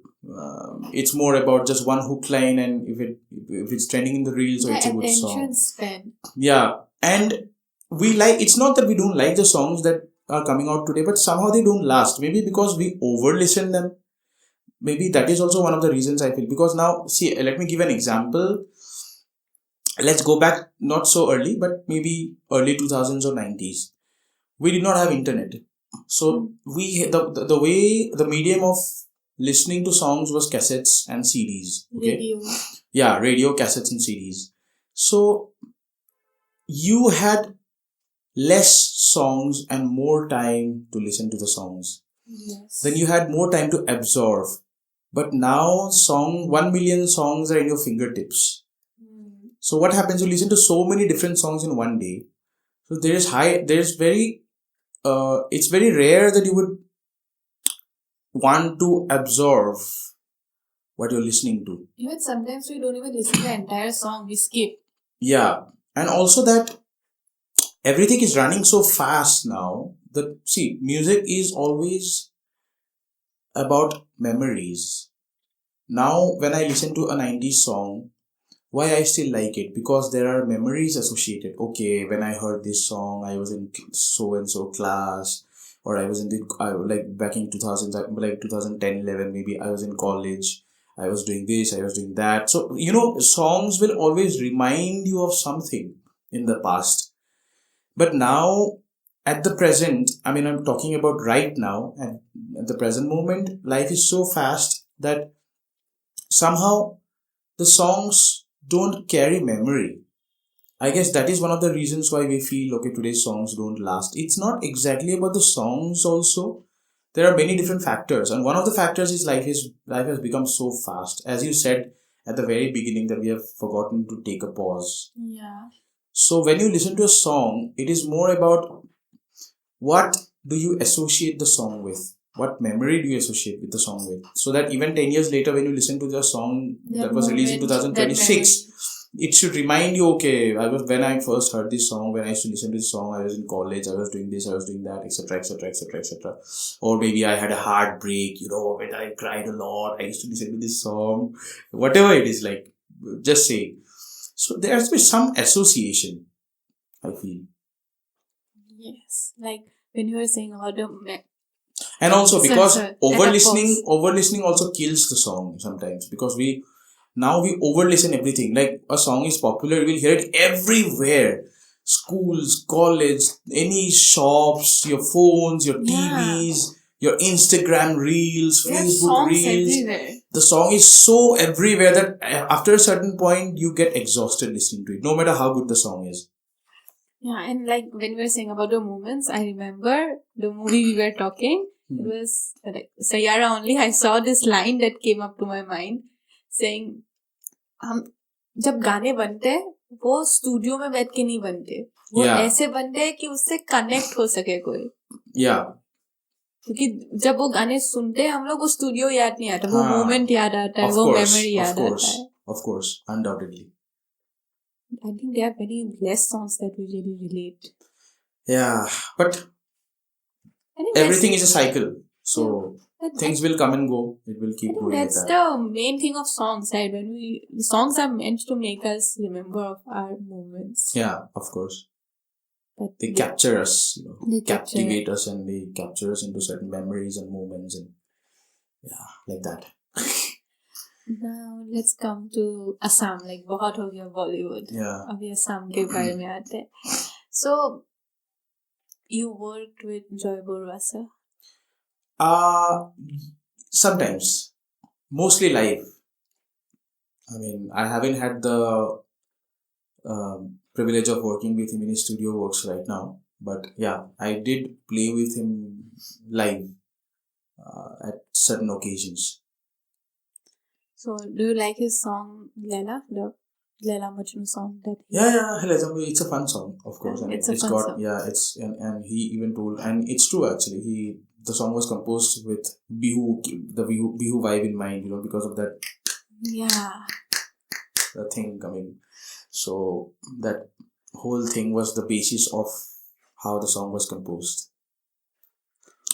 it's more about just one hook line, and if it's trending in the reels, so The it's a good song. attention span. Yeah, and it's not that we don't like the songs that are coming out today, but somehow they don't last. Maybe because we over listen them. Maybe that is also one of the reasons I feel. Because now, see, let me give an example. Let's go back not so early, but maybe early 2000s or 90s. We did not have internet. So the way the medium of listening to songs was cassettes and CDs. Okay. Radio. Yeah, radio, cassettes and CDs. So you had less songs and more time to listen to the songs. Yes. Then you had more time to absorb. But now 1 million songs are in your fingertips. So what happens? You listen to so many different songs in one day. So it's very rare that you would want to absorb what you're listening to. Even sometimes we don't even listen to the entire song, we skip. Yeah. And also that everything is running so fast now that, see, music is always about memories. Now, when I listen to a 90s song, why I still like it? Because there are memories associated. Okay, when I heard this song, I was in so and so class. or I was in like back in 2000, like 2010, 11, maybe I was in college. I was doing this, I was doing that. So, songs will always remind you of something in the past. But now, at the present, I mean, I'm talking about right now, and at the present moment, life is so fast that somehow the songs don't carry memory. I guess that is one of the reasons why we feel, okay, today's songs don't last. It's not exactly about the songs also. There are many different factors. And one of the factors is life has become so fast. As you said at the very beginning, that we have forgotten to take a pause. Yeah. So when you listen to a song, it is more about what do you associate the song with? What memory do you associate with the song with? So that even 10 years later, when you listen to the song that was released in 2026, it should remind you, okay, when I first heard this song, when I used to listen to this song, I was in college, I was doing this, I was doing that, etc., etc., etc., etc. Or maybe I had a heartbreak, when I cried a lot, I used to listen to this song. Whatever it is, like, just say. So there has to be some association, I feel. Yes, like when you were saying about and also because Over-listening also kills the song sometimes, because we over-listen everything. Like a song is popular, you will hear it everywhere. Schools, college, any shops, your phones, your TVs, your Instagram reels, Facebook reels. Everywhere. The song is so everywhere that after a certain point, you get exhausted listening to it, no matter how good the song is. Yeah, and like when we were saying about the moments, I remember the movie we were talking. It was like Sayara only. I saw this line that came up to my mind saying, हम जब गाने बनते हैं वो studio में बैठ के नहीं बनते, वो ऐसे बनते हैं कि उससे कनेक्ट हो सके कोई. क्योंकि जब वो गाने सुनते हैं हम लोग, वो स्टूडियो याद नहीं आता, वो मोमेंट याद आता है, वो मेमोरी याद आता है. Of course, undoubtedly. I think there are very less songs that we really relate. Yeah, but everything is a cycle. So things will come and go. It will keep going. That's the main thing of songs, right? The songs are meant to make us remember of our moments. Yeah, of course. But they capture us, they captivate us, and they capture us into certain memories and moments, and like that. Now let's come to Assam. Like बहुत हो गया Bollywood. Yeah. अभी Assam के बारे में आते हैं. So you worked with Joy Borwasa? Sometimes, mostly live. I mean, I haven't had the privilege of working with him in his studio works right now, but yeah, I did play with him live at certain occasions. So, do you like his song Laila, the Laila Majnu song that? It's a fun song, of course. And it's a fun song. Yeah, and he even told, and it's true actually. The song was composed with the Bihu vibe in mind, because of that. Yeah. The thing coming. So that whole thing was the basis of how the song was composed.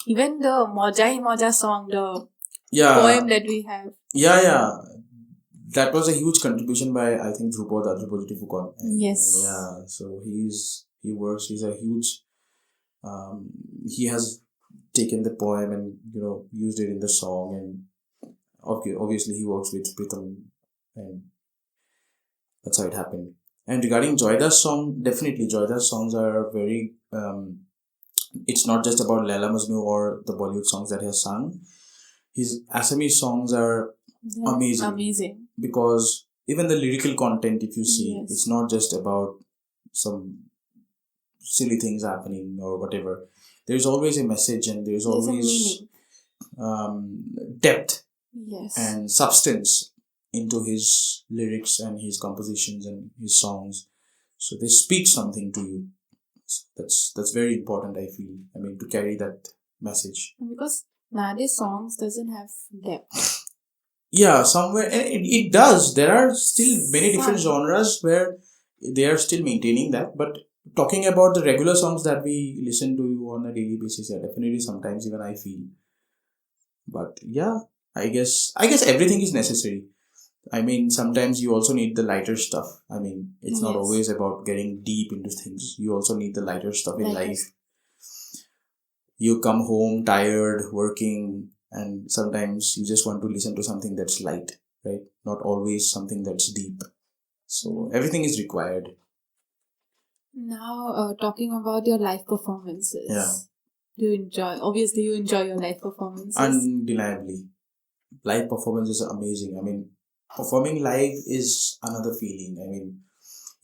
Even the Moja Hi Moja song, the poem that we have. Yeah. That was a huge contribution by, I think, Dhrupad Fukon. Yes. Yeah. So he's a huge, he has taken the poem and, used it in the song, and obviously he works with Writam, and that's how it happened. And regarding Joyda's song, definitely Joyda's songs are very, it's not just about Laila Majnu or the Bollywood songs that he has sung. His Assamese songs are amazing. Because even the lyrical content, if you see, it's not just about some silly things happening or whatever. There's always a message, and there's always depth and substance into his lyrics and his compositions and his songs. So they speak something to you. That's very important, I feel. I mean, to carry that message. Because nowadays songs doesn't have depth. Yeah, somewhere it does. There are still many different genres where they are still maintaining that. But talking about the regular songs that we listen to on a daily basis, definitely sometimes even I feel. But yeah, I guess everything is necessary. I mean, sometimes you also need the lighter stuff. I mean, it's not always about getting deep into things. You also need the lighter stuff in life. you come home tired, working, and sometimes you just want to listen to something that's light, right? Not always something that's deep. So everything is required. Now, talking about your live performances. Yeah. Do you enjoy? Obviously, you enjoy your live performances. Undeniably. Live performance is amazing. I mean, performing live is another feeling. I mean,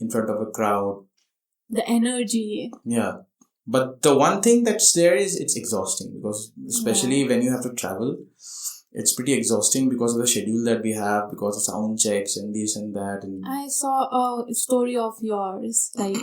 in front of a crowd. The energy. Yeah. But the one thing that's there is it's exhausting, because especially when you have to travel, it's pretty exhausting because of the schedule that we have, because of sound checks and this and that. And I saw a story of yours, like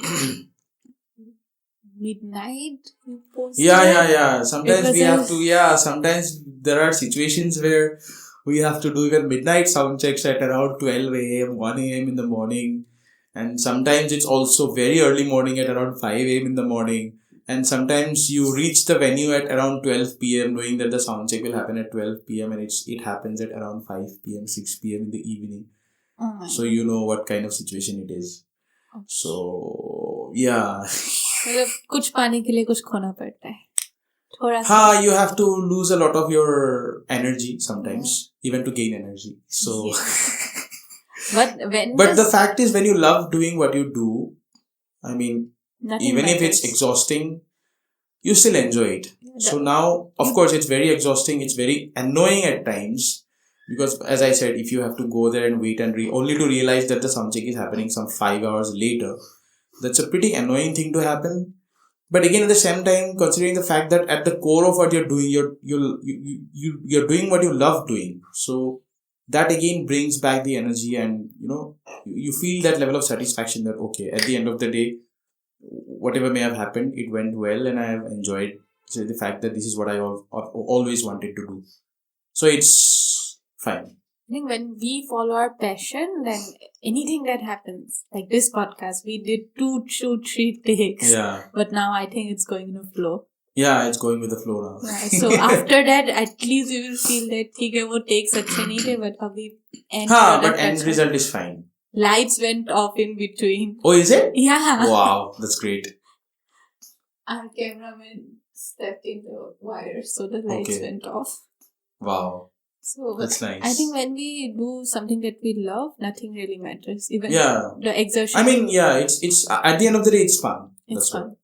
midnight you posted. Yeah. Sometimes was we a- have to, sometimes there are situations where we have to do even midnight sound checks at around 12 a.m., 1 a.m. in the morning. And sometimes it's also very early morning at around 5 a.m. in the morning. And sometimes you reach the venue at around 12 p.m. knowing that the sound check will happen at 12 p.m. and it happens at around 5 p.m., 6 p.m. in the evening. Oh my So you know what kind of situation it is. God. So, yeah. मतलब कुछ पाने के लिए कुछ खोना पड़ता है थोड़ा सा. Ha, you have to lose a lot of your energy sometimes, even to gain energy. So, but the fact is, when you love doing what you do, I mean, even if it's exhausting, you still enjoy it. So now, of course, it's very exhausting. It's very annoying at times, because, as I said, if you have to go there and wait and only to realize that the sound check is happening some 5 hours later, that's a pretty annoying thing to happen. But again, at the same time, considering the fact that at the core of what you're doing, you're doing what you love doing. So that again brings back the energy, and you feel that level of satisfaction that, okay, at the end of the day, whatever may have happened, it went well and I have enjoyed the fact that this is what I always wanted to do. So it's fine. I think when we follow our passion, then anything that happens, like this podcast, we did 2, 3 takes. Yeah. But now I think it's going in a flow. Yeah, it's going with the flow now. Yeah, so after that, at least you will feel that ठीक है वो takes अच्छे नहीं थे, but अभी but end result is fine. Lights went off in between. Oh, is it? Yeah. Wow, that's great. Our cameraman stepped in the wire, so the lights went off. Wow. So that's nice. I think when we do something that we love, nothing really matters. Even the exertion. I mean, it's at the end of the day, it's fun. It's fun.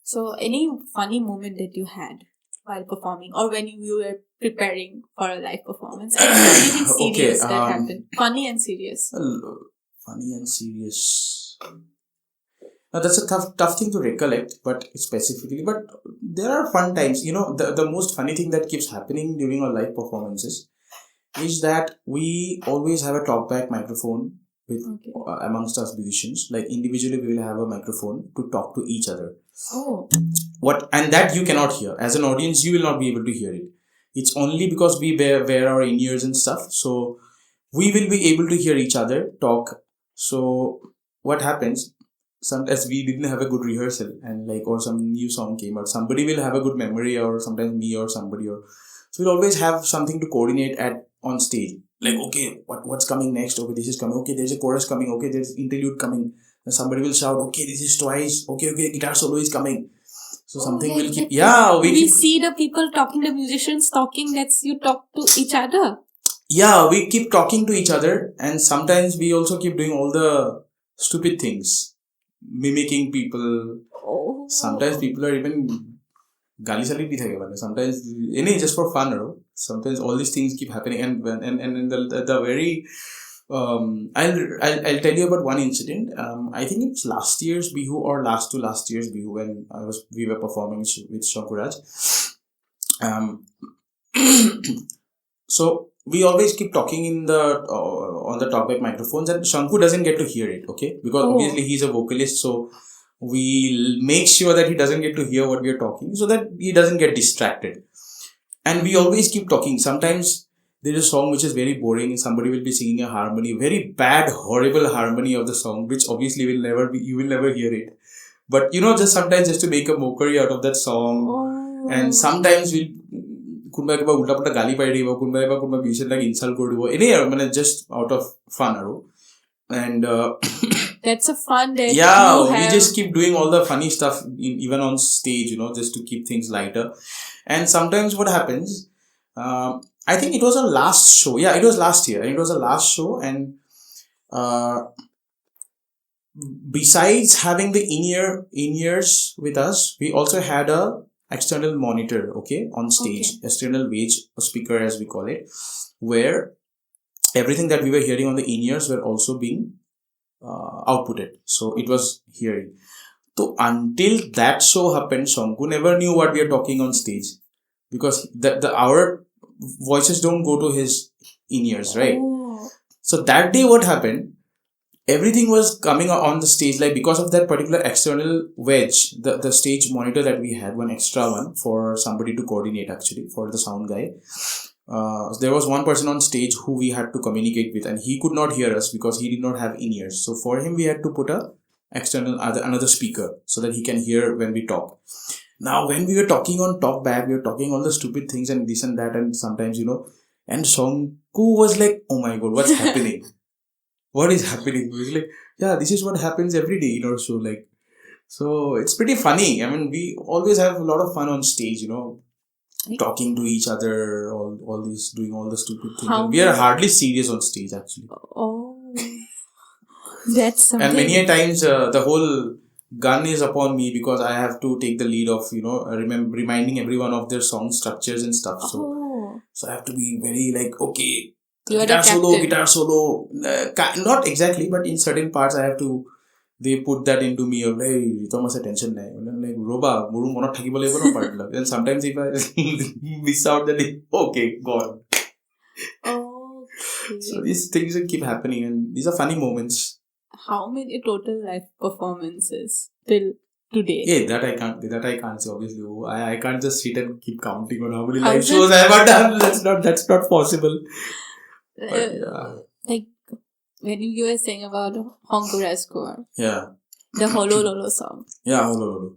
So, any funny moment that you had while performing, or when you were preparing for a live performance? Anything serious that happened? Funny and serious. Funny and serious. Now, that's a tough thing to recollect, but there are fun times. The most funny thing that keeps happening during our live performances is that we always have a talkback microphone with amongst us musicians. Like individually, we will have a microphone to talk to each other. Oh. And that you cannot hear. As an audience, you will not be able to hear it. It's only because we wear our in-ears and stuff. So we will be able to hear each other talk. So what happens? Sometimes we didn't have a good rehearsal or some new song came out. Somebody will have a good memory, or sometimes me or somebody. So we'll always have something to coordinate on stage. Like, okay, what's coming next? Okay, this is coming. Okay, there's a chorus coming. Okay, there's interlude coming. And somebody will shout, okay, this is twice. Okay, guitar solo is coming. So something will keep... Yeah, we see the people talking, the musicians talking, that's you talk to each other. Yeah, we keep talking to each other, and sometimes we also keep doing all the stupid things. Mimicking people. Oh. Sometimes people are even gali sali bhi thake. Sometimes just for fun. Sometimes all these things keep happening, and the very I'll tell you about one incident. I think it's last year's Bihu or last to last year's Bihu when we were performing with Shankuraj. So we always keep talking in on the talkback microphones, and Shanku doesn't get to hear it, okay? Because obviously he's a vocalist, so we make sure that he doesn't get to hear what we are talking, so that he doesn't get distracted. And we always keep talking. Sometimes there is a song which is very boring, and somebody will be singing a harmony, very bad, horrible harmony of the song, which obviously you will never hear it. But just sometimes just to make a mockery out of that song, and sometimes we'll কোনোবাই কিবা উল্টা পুল্টা গালি পাৰি দিব, কোনোবাই বা কোনোবা মিউজিচিয়ানক insult কৰি দিব, এনেই আৰু মানে জাষ্ট আউট অফ ফান আৰু। And That's a fun that Yeah, you we have. just keep doing all the funny stuff even on stage, just to keep things lighter. And sometimes what happens, I think it was a last show. Yeah, it was last year. It was a last show, and uh, besides having the in-ears with us, we also had a external monitor, okay, on stage, external wage speaker as we call it, where everything that we were hearing on the in-ears were also being outputted. So it was hearing. So until that show happened, Shanku never knew what we are talking on stage, because our voices don't go to his in-ears, right? Oh. So that day what happened, everything was coming on the stage, like because of that particular external wedge, the stage monitor that we had, one extra one for somebody to coordinate, actually, for the sound guy. There was one person on stage who we had to communicate with, and he could not hear us because he did not have in-ears. So for him, we had to put a another speaker so that he can hear when we talk. Now, when we were talking on talk back, we were talking all the stupid things and this and that, and sometimes, and Songku was like, "Oh my god, what's happening? What is happening?" He was like, "Yeah, this is what happens every day in our show." Like, so it's pretty funny. I mean, we always have a lot of fun on stage, talking to each other, all these, doing all the stupid things. We are hardly serious on stage, actually. Oh, that's something. And many a times the whole gun is upon me because I have to take the lead of reminding everyone of their song structures and stuff. So I have to be very like, okay, guitar solo. Not exactly, but in certain parts I have to. They put that into me of like, Thomas attention nahi. Like, Roba, muru monot thakibo lagbo na part lag. And sometimes if I miss out, then okay, gone. Okay. So these things will keep happening, and these are funny moments. How many total live performances till today? Yeah, that I can't say, obviously. I can't just sit and keep counting on how many live shows I have done. That's not possible. But, yeah. Like, when you were saying about Hongkura's score. Yeah. The Holololo song. Yeah, Holololo.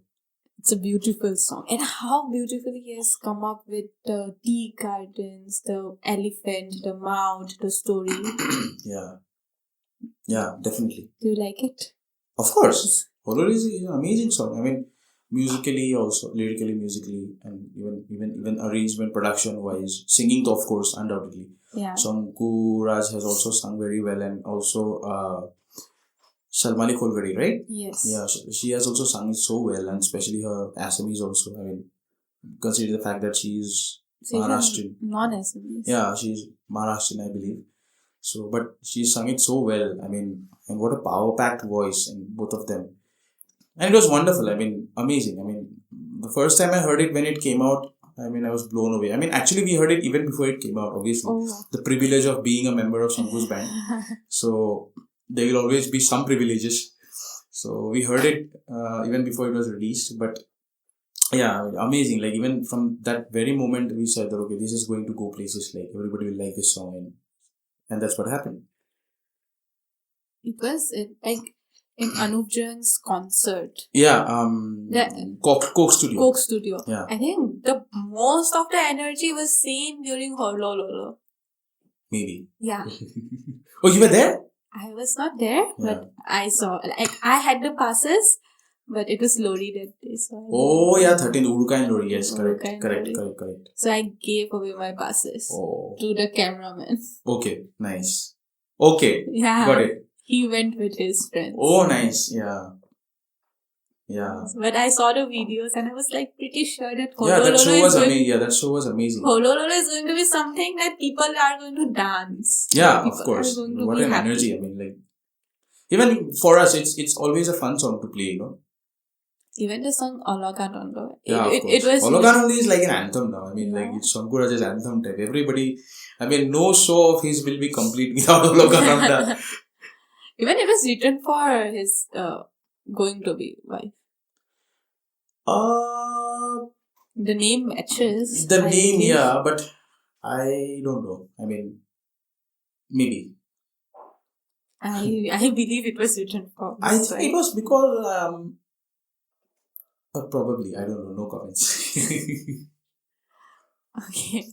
It's a beautiful song. And how beautifully he has come up with the tea gardens, the elephant, the mount, the story. Yeah. Yeah, definitely. Do you like it? Of course. Holololo is an amazing song. I mean, musically also, lyrically, musically, and even arrangement, production wise, singing, of course, undoubtedly. Yeah. Shanku Raj has also sung very well, and also Shalmali Kholgadi, right? Yes. Yeah, she has also sung it so well, and especially her Assamese also. I mean, consider the fact that she is Maharashtrian. Non-Assamese. Yeah, she is Maharashtrian, I believe. So, but she sung it so well. I mean, and what a power-packed voice in both of them. And it was wonderful. I mean, amazing. I mean, the first time I heard it when it came out, I mean, I was blown away. I mean, actually, we heard it even before it came out, obviously. The privilege of being a member of Shanku's band. So, there will always be some privileges. So, we heard it even before it was released. But, yeah, amazing. Like, even from that very moment, we said that, okay, this is going to go places. Like, everybody will like this song. And that's what happened. It was like in Anup Jain's concert. Yeah, Coke Studio. Coke Studio. Yeah. I think the most of the energy was seen during Holololo. Maybe. Yeah. Oh, you were there? I was not there, but I saw. Like, I had the passes, but it was Lori that day. So oh, yeah, 13 Uruka and Lori. Yes, correct. So I gave away my passes to the cameraman. Okay, nice. Okay, yeah, got it. He went with his friends. Oh, nice. Yeah. But I saw the videos and I was like pretty sure that that show was amazing. Holololo is going to be something that people are going to dance. Yeah, of course. What an energy. I mean, like, even for us, it's always a fun song to play, Even the song Olokanondo. Yeah, it was. Olokanondo is like an anthem now. I mean, like, it's Shanku Raj's anthem type. Everybody, I mean, no show of his will be complete without Olokanondo. Even it was written for his going to be wife. The name matches. The name, yeah, but I don't know. I mean, maybe. I believe it was written for. I think it was because probably, I don't know. No comments. Okay.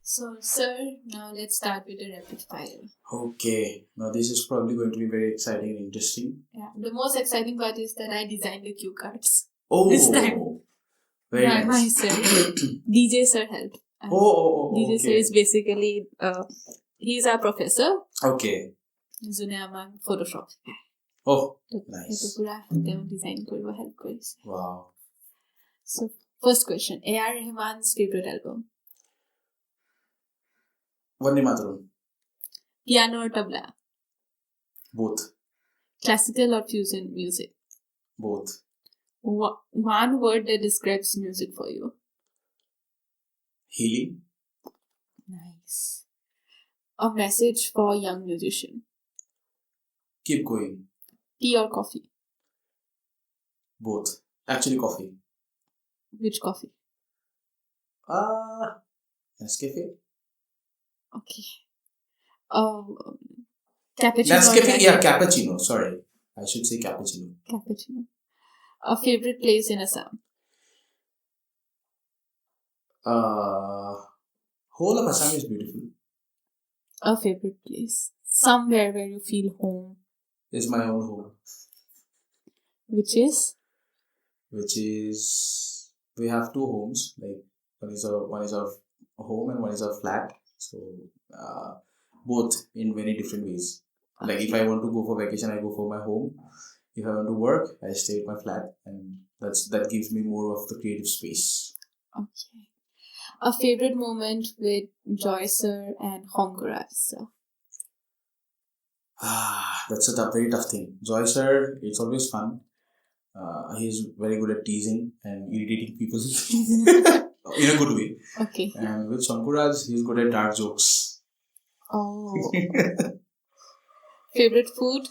So, sir, now let's start with the rapid fire. Okay, now this is probably going to be very exciting and interesting. Yeah, the most exciting part is that I designed the cue cards. Oh, This time. very By nice. myself. DJ sir helped. And DJ sir Okay. is basically, he's our professor. Okay. June আমাক Photoshop. Oh, সেইটো nice. পুৰা তেওঁ design কৰিব help কৰিছে. Wow. So, first question. A.R. Rahman's favorite album? Vande Mataram. Piano or tabla? Both. Classical or fusion music? Both. One word that describes music for you. Healing. Nice. A message for young musician. Keep going. Tea or coffee? Both. Actually, coffee. Which coffee? Nescafe. Okay. Cappuccino. Nescafe. Yeah, cappuccino. Sorry, I should say cappuccino. Cappuccino. A favorite place in Assam? Whole of Assam is beautiful. A favorite place. Somewhere where you feel home. It's my own home. Which is? We have two homes. Like one is a home and one is a flat. So both in very different ways. Like if I want to go for vacation, I go for my home. If I want to work, I stay at my flat, and that gives me more of the creative space. Okay. A favorite moment with Joy sir and Honguraj sir? That's a very tough thing. Joy sir, it's always fun. He's very good at teasing and irritating people in a good way. Okay. And with Shankuraj, he's good at dark jokes. Oh. Favorite food?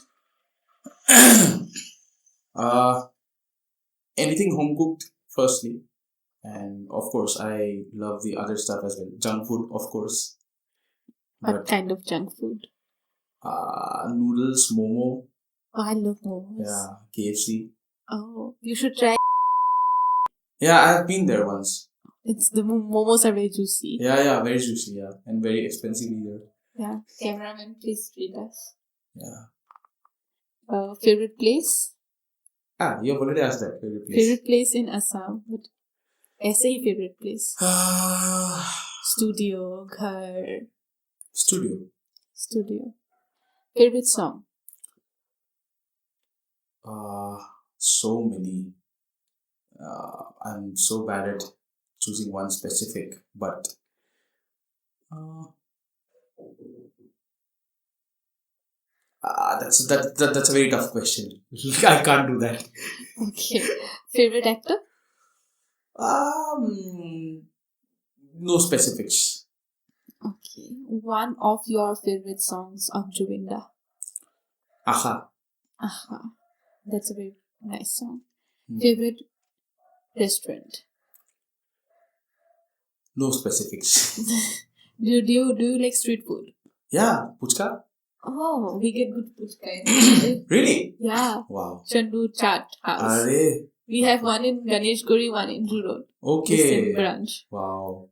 Anything home cooked, firstly. And of course, I love the other stuff as well. Junk food, of course. What kind of junk food? Noodles, momo. Oh, I love momos. Yeah, KFC. Oh, you should try. Yeah, I've been there once. It's the momos are very juicy. Yeah, very juicy, yeah. And very expensive either. Yeah. Cameraman, please treat us. Yeah. Favorite place? You have already asked that. Favorite place. Favorite place in Assam. But ऐसे ही favorite place. Studio, ghar. Studio. Favorite song? So many. I'm so bad at choosing one specific, but that's a very tough question. I can't do that. Okay. Favorite actor? No specifics. Okay. One of your favorite songs of Juvinda? Aha. Aha. That's a very nice song. Favorite restaurant? No specifics. Do you like street food? Yeah, puchka. Oh, we get good puchka. Really? Yeah. Wow. Chandu Chaat House. Are. We have one in Ganeshguri, one in Zoo Road. Okay. The same branch. Wow.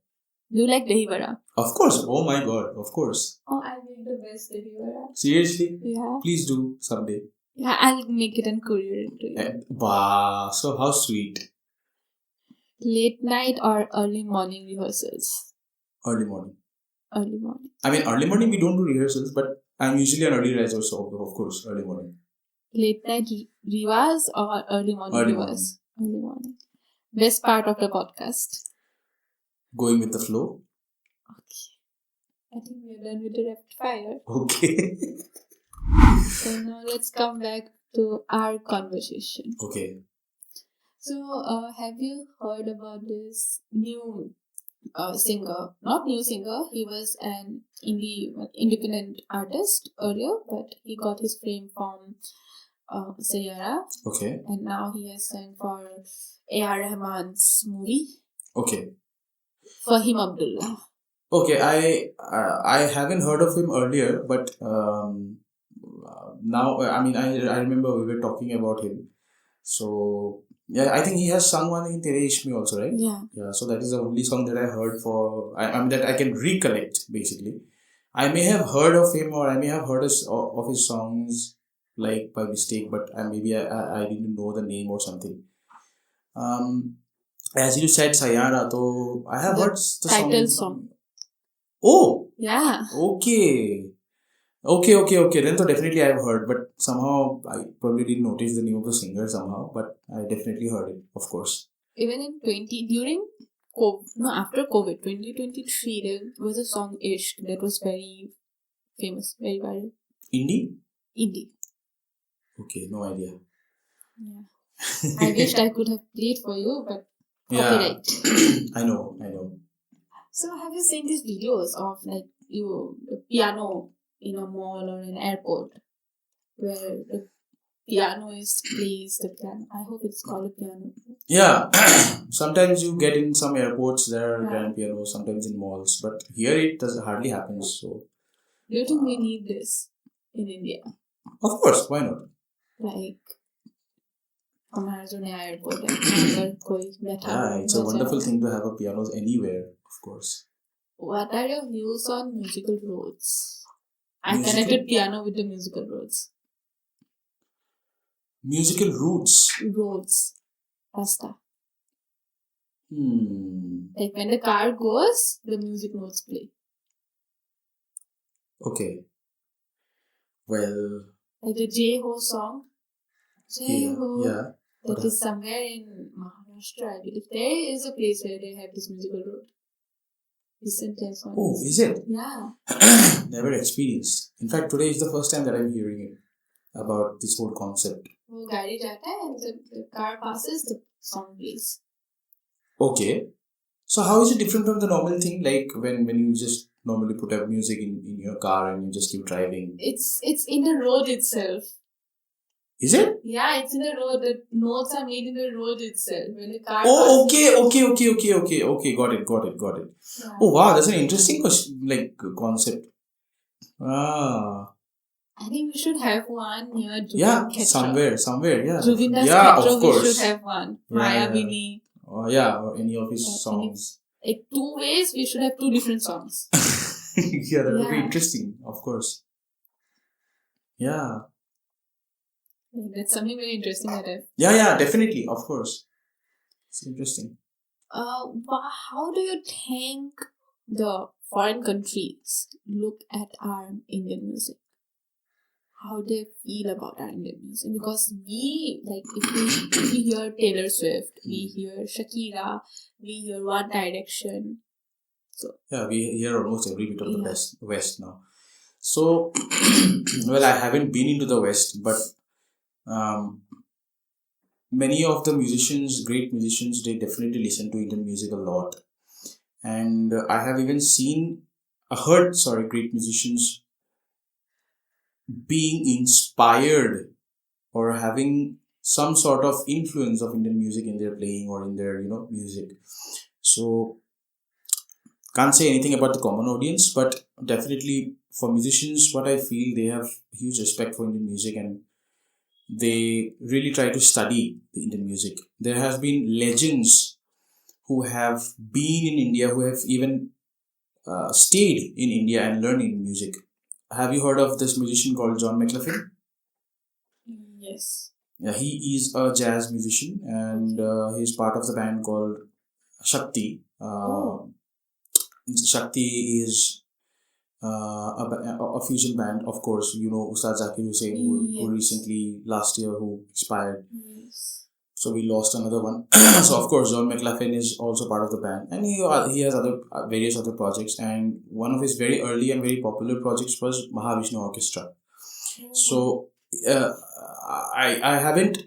Do you like dahi vada? Of course. Oh my god. Of course. Oh, I make the best dahi vada. Seriously? Yeah. Please do someday. Yeah, I'll make it and courier it to you. Wow. So how sweet. Late night or early morning rehearsals? Early morning. Early morning. I mean, early morning we don't do rehearsals, but I'm usually an early riser, so of course, early morning. Late night rivas or early morning Early rivas? Early morning. Best part of the podcast? Going with the flow. Okay. I think we're done with the rapid fire. Okay. So now let's come back to our conversation. Okay. So, have you heard about this new singer? Not new singer. He was an independent artist earlier, but he got his fame from Sayara. Okay. And now he has signed for A.R. Rahman's movie. Okay. Fahim Abdullah. Okay, I haven't heard of him earlier, but now I mean I remember we were talking about him, So yeah, I think he has sung one in Tere Ishmi also, right? Yeah. Yeah, so that is the only song that I heard for. I mean that I can recollect basically. I may have heard of him or I may have heard of his songs like by mistake, but maybe I didn't know the name or something. Um, as you said, Sayara, so I have The heard the title song. song. Oh, Yeah. okay. Okay. Then so definitely I've heard, but somehow I probably didn't notice the name of the singer somehow, but I definitely heard it, of course. Even in during COVID, no, after COVID, 2023, there was a song Ishq that was very famous, very viral. Indie? Indie. Okay, no idea. Yeah. I wished I could have played for you, but Yeah, copyright. I know. So have you seen these videos of like the piano in a mall or an airport where the pianist plays the piano? I hope it's called a piano. Yeah, sometimes you get in some airports there are Yeah. grand pianos, sometimes in malls, but here it does hardly happens. So Do you think we need this in India? of course, why not? Like हमारा जो नया airport है वहाँ पर कोई बैठा Yeah, हो, it's a बजा wonderful हो. thing to have a piano anywhere, of course. What are your views on musical roads? I Musical- connected piano with the musical roads. Musical roots. Roads. Rasta. Like when the car goes, the music notes play. Okay. Well, Like the J Ho song. J Ho. Yeah. That is somewhere in Maharashtra, I believe. There is a place where they have this musical road. Listen to this one. Oh, is it? Yeah. Never experienced. In fact, today is the first time that I'm hearing it about this whole concept. वो गाड़ी जाता है and the car passes, the song plays. Okay. So how is it different from the normal thing? Like when you just normally put up music in your car and you just keep driving. It's in the road itself. Is it? Yeah, it's in the road. The notes are made in the road itself. When the car Oh, passes. okay. Got it. Yeah. Oh wow, that's an interesting question, like concept. Ah, I think we should have one near Dhun yeah, Khetra. somewhere, yeah. Juvindas Yeah, Khetra, of course. we should have one. Yeah, Maya yeah. Bini. Oh, yeah, or any of his Any- songs. Like 2 ways, we should have 2 different songs. Yeah, that would be Yeah. interesting, of course. Yeah. That's something very interesting that I've. Yeah, definitely, of course. It's interesting. How do you think the foreign countries look at our Indian music? How they feel about our Indian music? Because we, like, if we hear Taylor Swift, we hear Shakira, we hear One Direction. Yeah, we hear almost every bit of the Yeah. West now. So, well, I haven't been into the West, but many of the musicians, great musicians, they definitely listen to Indian music a lot. And I have even heard great musicians being inspired or having some sort of influence of Indian music in their playing or in their, music. So, can't say anything about the common audience, but definitely for musicians, what I feel, they have huge respect for Indian music and they really try to study the Indian music. There have been legends who have been in India, who have even stayed in India and learned Indian music. Have you heard of this musician called John McLaughlin? Yes. Yeah, he is a jazz musician and he's part of the band called Shakti. Shakti is a fusion band, of course. You know Ustad Zakir Hussain, who recently, last year, who expired. Yes. So we lost another one. So of course, John McLaughlin is also part of the band, and he has various other projects. And one of his very early and very popular projects was Mahavishnu Orchestra. So I haven't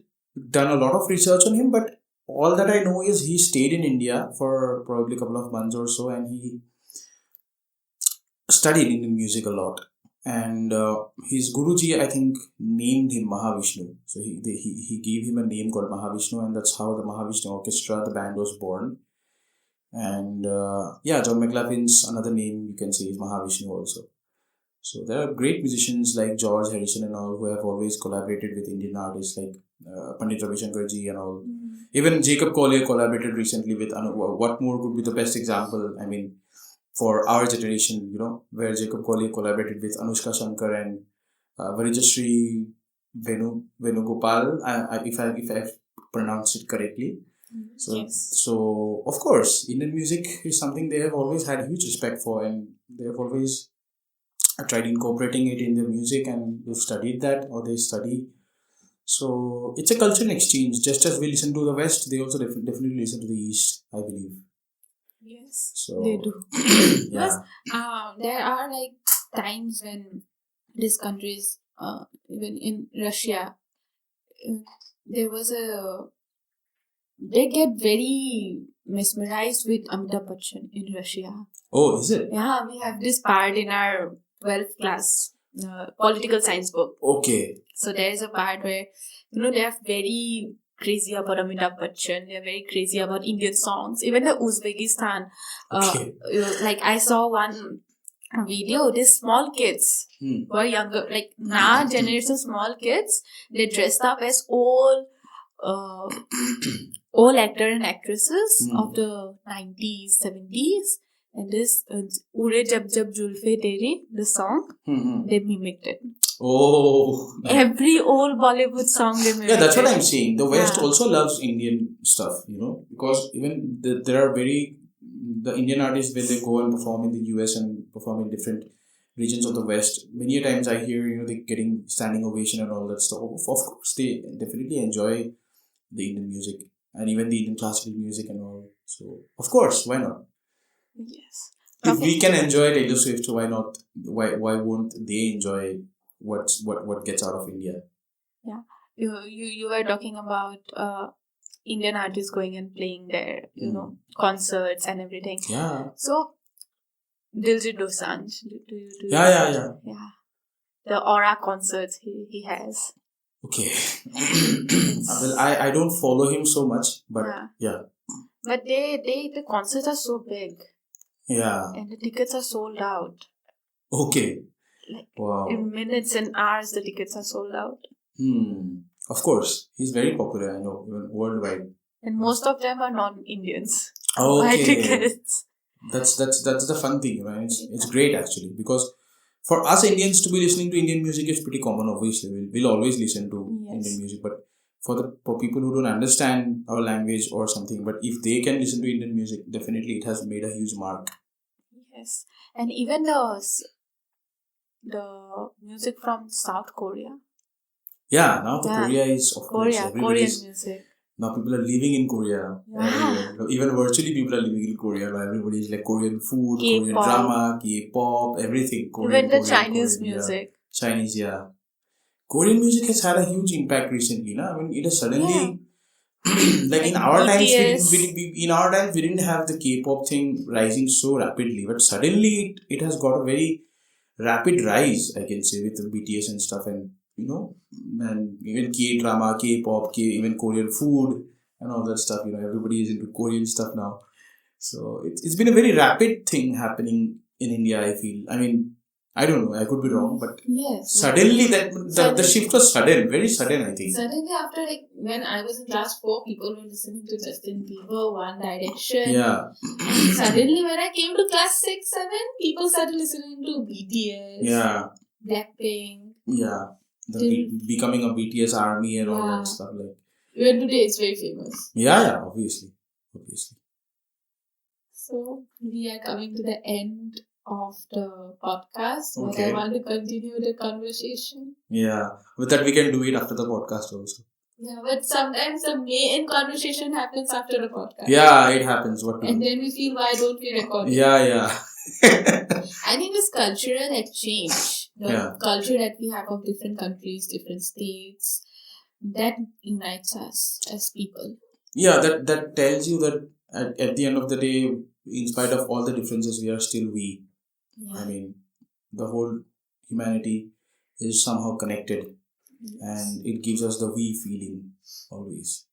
done a lot of research on him, but all that I know is he stayed in India for probably a couple of months or so, and he studied Indian music a lot. And his Guruji, I think, named him Mahavishnu. So he gave him a name called Mahavishnu, and that's how the Mahavishnu Orchestra, the band, was born. And John McLaughlin's another name you can say is Mahavishnu also. So there are great musicians like George Harrison and all who have always collaborated with Indian artists like Pandit Ravi Shankar ji and all. Even Jacob Collier collaborated recently with what more could be the best example? I mean, for our generation, where Jacob Collier collaborated with Anushka Shankar and Varijashree Venugopal. If I've pronounced it correctly. So, Yes. so of course, Indian music is something they have always had huge respect for, and they have always tried incorporating it in their music, and they've studied that or they study. So it's a cultural exchange. Just as we listen to the West, they also definitely listen to the East, I believe. Yes, So they do. yeah. Because there are like times when these countries, even in Russia, there was they get very mesmerized with Amitabh Bachchan in Russia. Oh, is it? Yeah, we have this part in our 12th class political science book. Okay. So there is a part where, they are very crazy about Amitabh Bachchan. They are very crazy about Indian songs. Even the Uzbekistan. Okay. Like I saw one video, these small kids who are younger, like now generation small kids, they dressed up as all actor and actresses of the 90s, 70s. And this Ure Jab Jab Julfe Teri, the song, they mimicked it. Oh. Every old Bollywood song they mimicked. Yeah, that's what I'm saying. The West also loves Indian stuff, because even there are the Indian artists when they go and perform in the US and perform in different regions of the West, many times I hear, they getting standing ovation and all that stuff. Of course, they definitely enjoy the Indian music and even the Indian classical music and all. So, of course, why not? Yes. If we can enjoy Taylor Swift, why not? Why won't they enjoy what gets out of India? Yeah, you were talking about Indian artists going and playing their concerts and everything. Yeah. So Diljit Dosanjh, do you Yeah. the Aura concerts he has. Okay. Well, I don't follow him so much, but yeah. But the concerts are so big. Yeah. And the tickets are sold out. Okay. Like wow. In minutes and hours, the tickets are sold out. Of course, he's very popular. I know, even worldwide. And most of them are non-Indians. Okay. Buy tickets. That's the fun thing, right? It's great actually, because for us Indians to be listening to Indian music is pretty common. Obviously, we'll always listen to Indian music, but for people who don't understand our language or something, but if they can listen to Indian music, definitely it has made a huge mark. Yes, and even the music from South Korea. Yeah, now the Korea is of course Korean music. Now people are living in Korea. Even virtually people are living in Korea. Now everybody is like Korean food, K-pop. Korean drama, K-pop, everything. Even the Chinese music. Chinese, yeah. Korean music has had a huge impact recently. No? I mean, it has suddenly, like in our times, we didn't have the K-pop thing rising so rapidly, but suddenly it has got a very rapid rise, I can say, with the BTS and stuff, and and even K-drama, K-pop, even Korean food and all that stuff. Everybody is into Korean stuff now. So it's been a very rapid thing happening in India, I feel. I mean, I don't know, I could be wrong, but suddenly the shift was sudden, very sudden, I think. Suddenly after, like, when I was in class 4, people were listening to Justin Bieber, One Direction. Yeah. And suddenly when I came to class 6, 7, people started listening to BTS. Yeah. Blackpink. Yeah. Becoming a BTS army and all that stuff. Like. Even today it's very famous. Yeah, obviously. So we are coming to the end of the podcast, but I want to continue the conversation. Yeah, with that we can do it after the podcast also. Yeah, but sometimes the main conversation happens after the podcast. Yeah, it happens. And then we feel, why don't we record it? Yeah. I think this cultural exchange, the culture that we have of different countries, different states, that unites us as people. Yeah, that tells you that at the end of the day, in spite of all the differences, we are still we. Yeah. I mean, the whole humanity is somehow connected, and it gives us the we feeling always.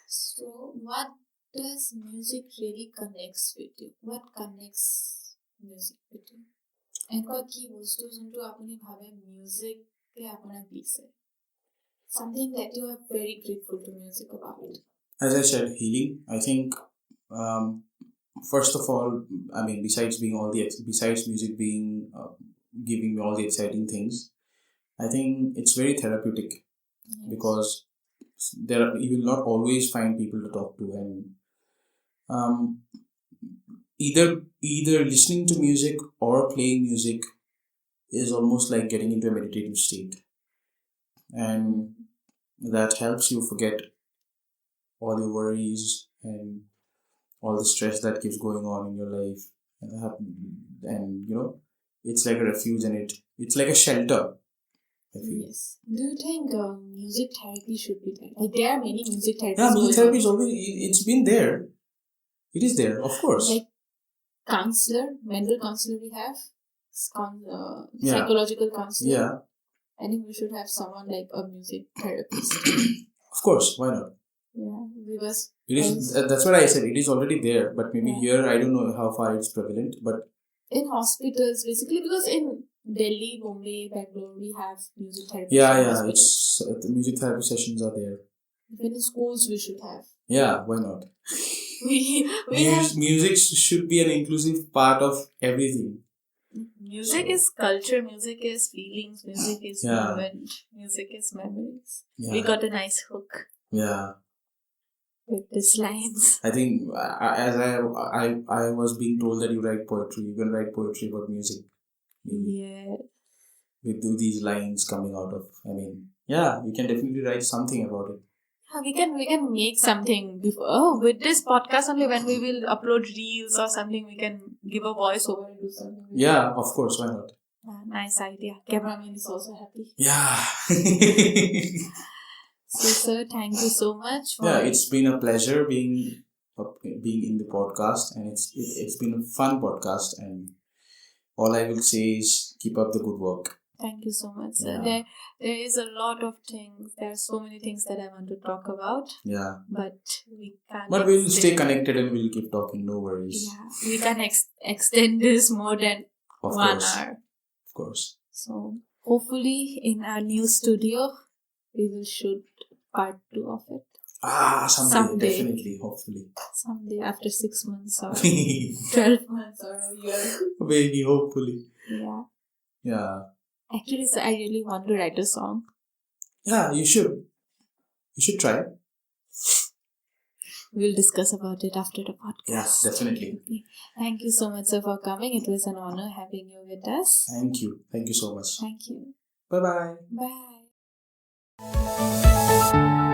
So, what does music really connects with you? What connects music with you? এনেকুৱা কি বস্তু যোনটো আপুনি ভাবে মিউজিকে আপোনাক দিছে? Something that you are very grateful to music about. As I said, healing. I think, first of all, I mean, besides music being giving me all the exciting things, I think it's very therapeutic. Yes. Because you will not always find people to talk to, and either listening to music or playing music is almost like getting into a meditative state, and that helps you forget all your worries and all the stress that keeps going on in your life, and it's like a refuge, and it's like a shelter. Yes. Do you think music therapy should be there? Like, there are many music therapies. Yeah, music therapy is always, it's been there. It is there, of course. Like counselor, mental counselor we have, psychological counselor. Yeah. I think we should have someone like a music therapist. Of course, why not? Yeah, because that's what I said. It is already there, but maybe here I don't know how far it's prevalent. But in hospitals, basically, because in Delhi, Bombay, Bangalore, we have music therapy. Yeah, the music therapy sessions are there. Even in schools, we should have. Yeah, why not? Music should be an inclusive part of everything. Music is culture, music is feelings, music is movement, music is memories. Yeah. We got a nice hook. Yeah. With these lines. I think as I was being told that you write poetry. You can write poetry about music. Maybe. Yeah. With these lines coming out of, I mean, yeah, you can definitely write something about it. We can make something before. Oh, with this podcast only, when we will upload reels or something, we can give a voice over and do something. Yeah, of course, why not? Nice idea. Cameraman is also happy. Yeah. So, sir, thank you so much. It's been a pleasure being in the podcast, and it's been a fun podcast, and all I will say is keep up the good work. Thank you so much, sir. Yeah. There is a lot of things. There are so many things that I want to talk about. Yeah. But we can't. But we'll stay connected and we'll keep talking. No worries. Yeah. We can extend this more than 1 hour. Of course. So hopefully in our new studio, we will shoot part 2 of it. Someday. Definitely, hopefully. Someday, after 6 months or 12 months or a year. Maybe, hopefully. Yeah. Yeah. Actually, so I really want to write a song. Yeah, you should. You should try. We'll discuss about it after the podcast. Yeah, definitely. Okay. Thank you so much, sir, for coming. It was an honor having you with us. Thank you. Thank you so much. Thank you. Bye-bye. Bye.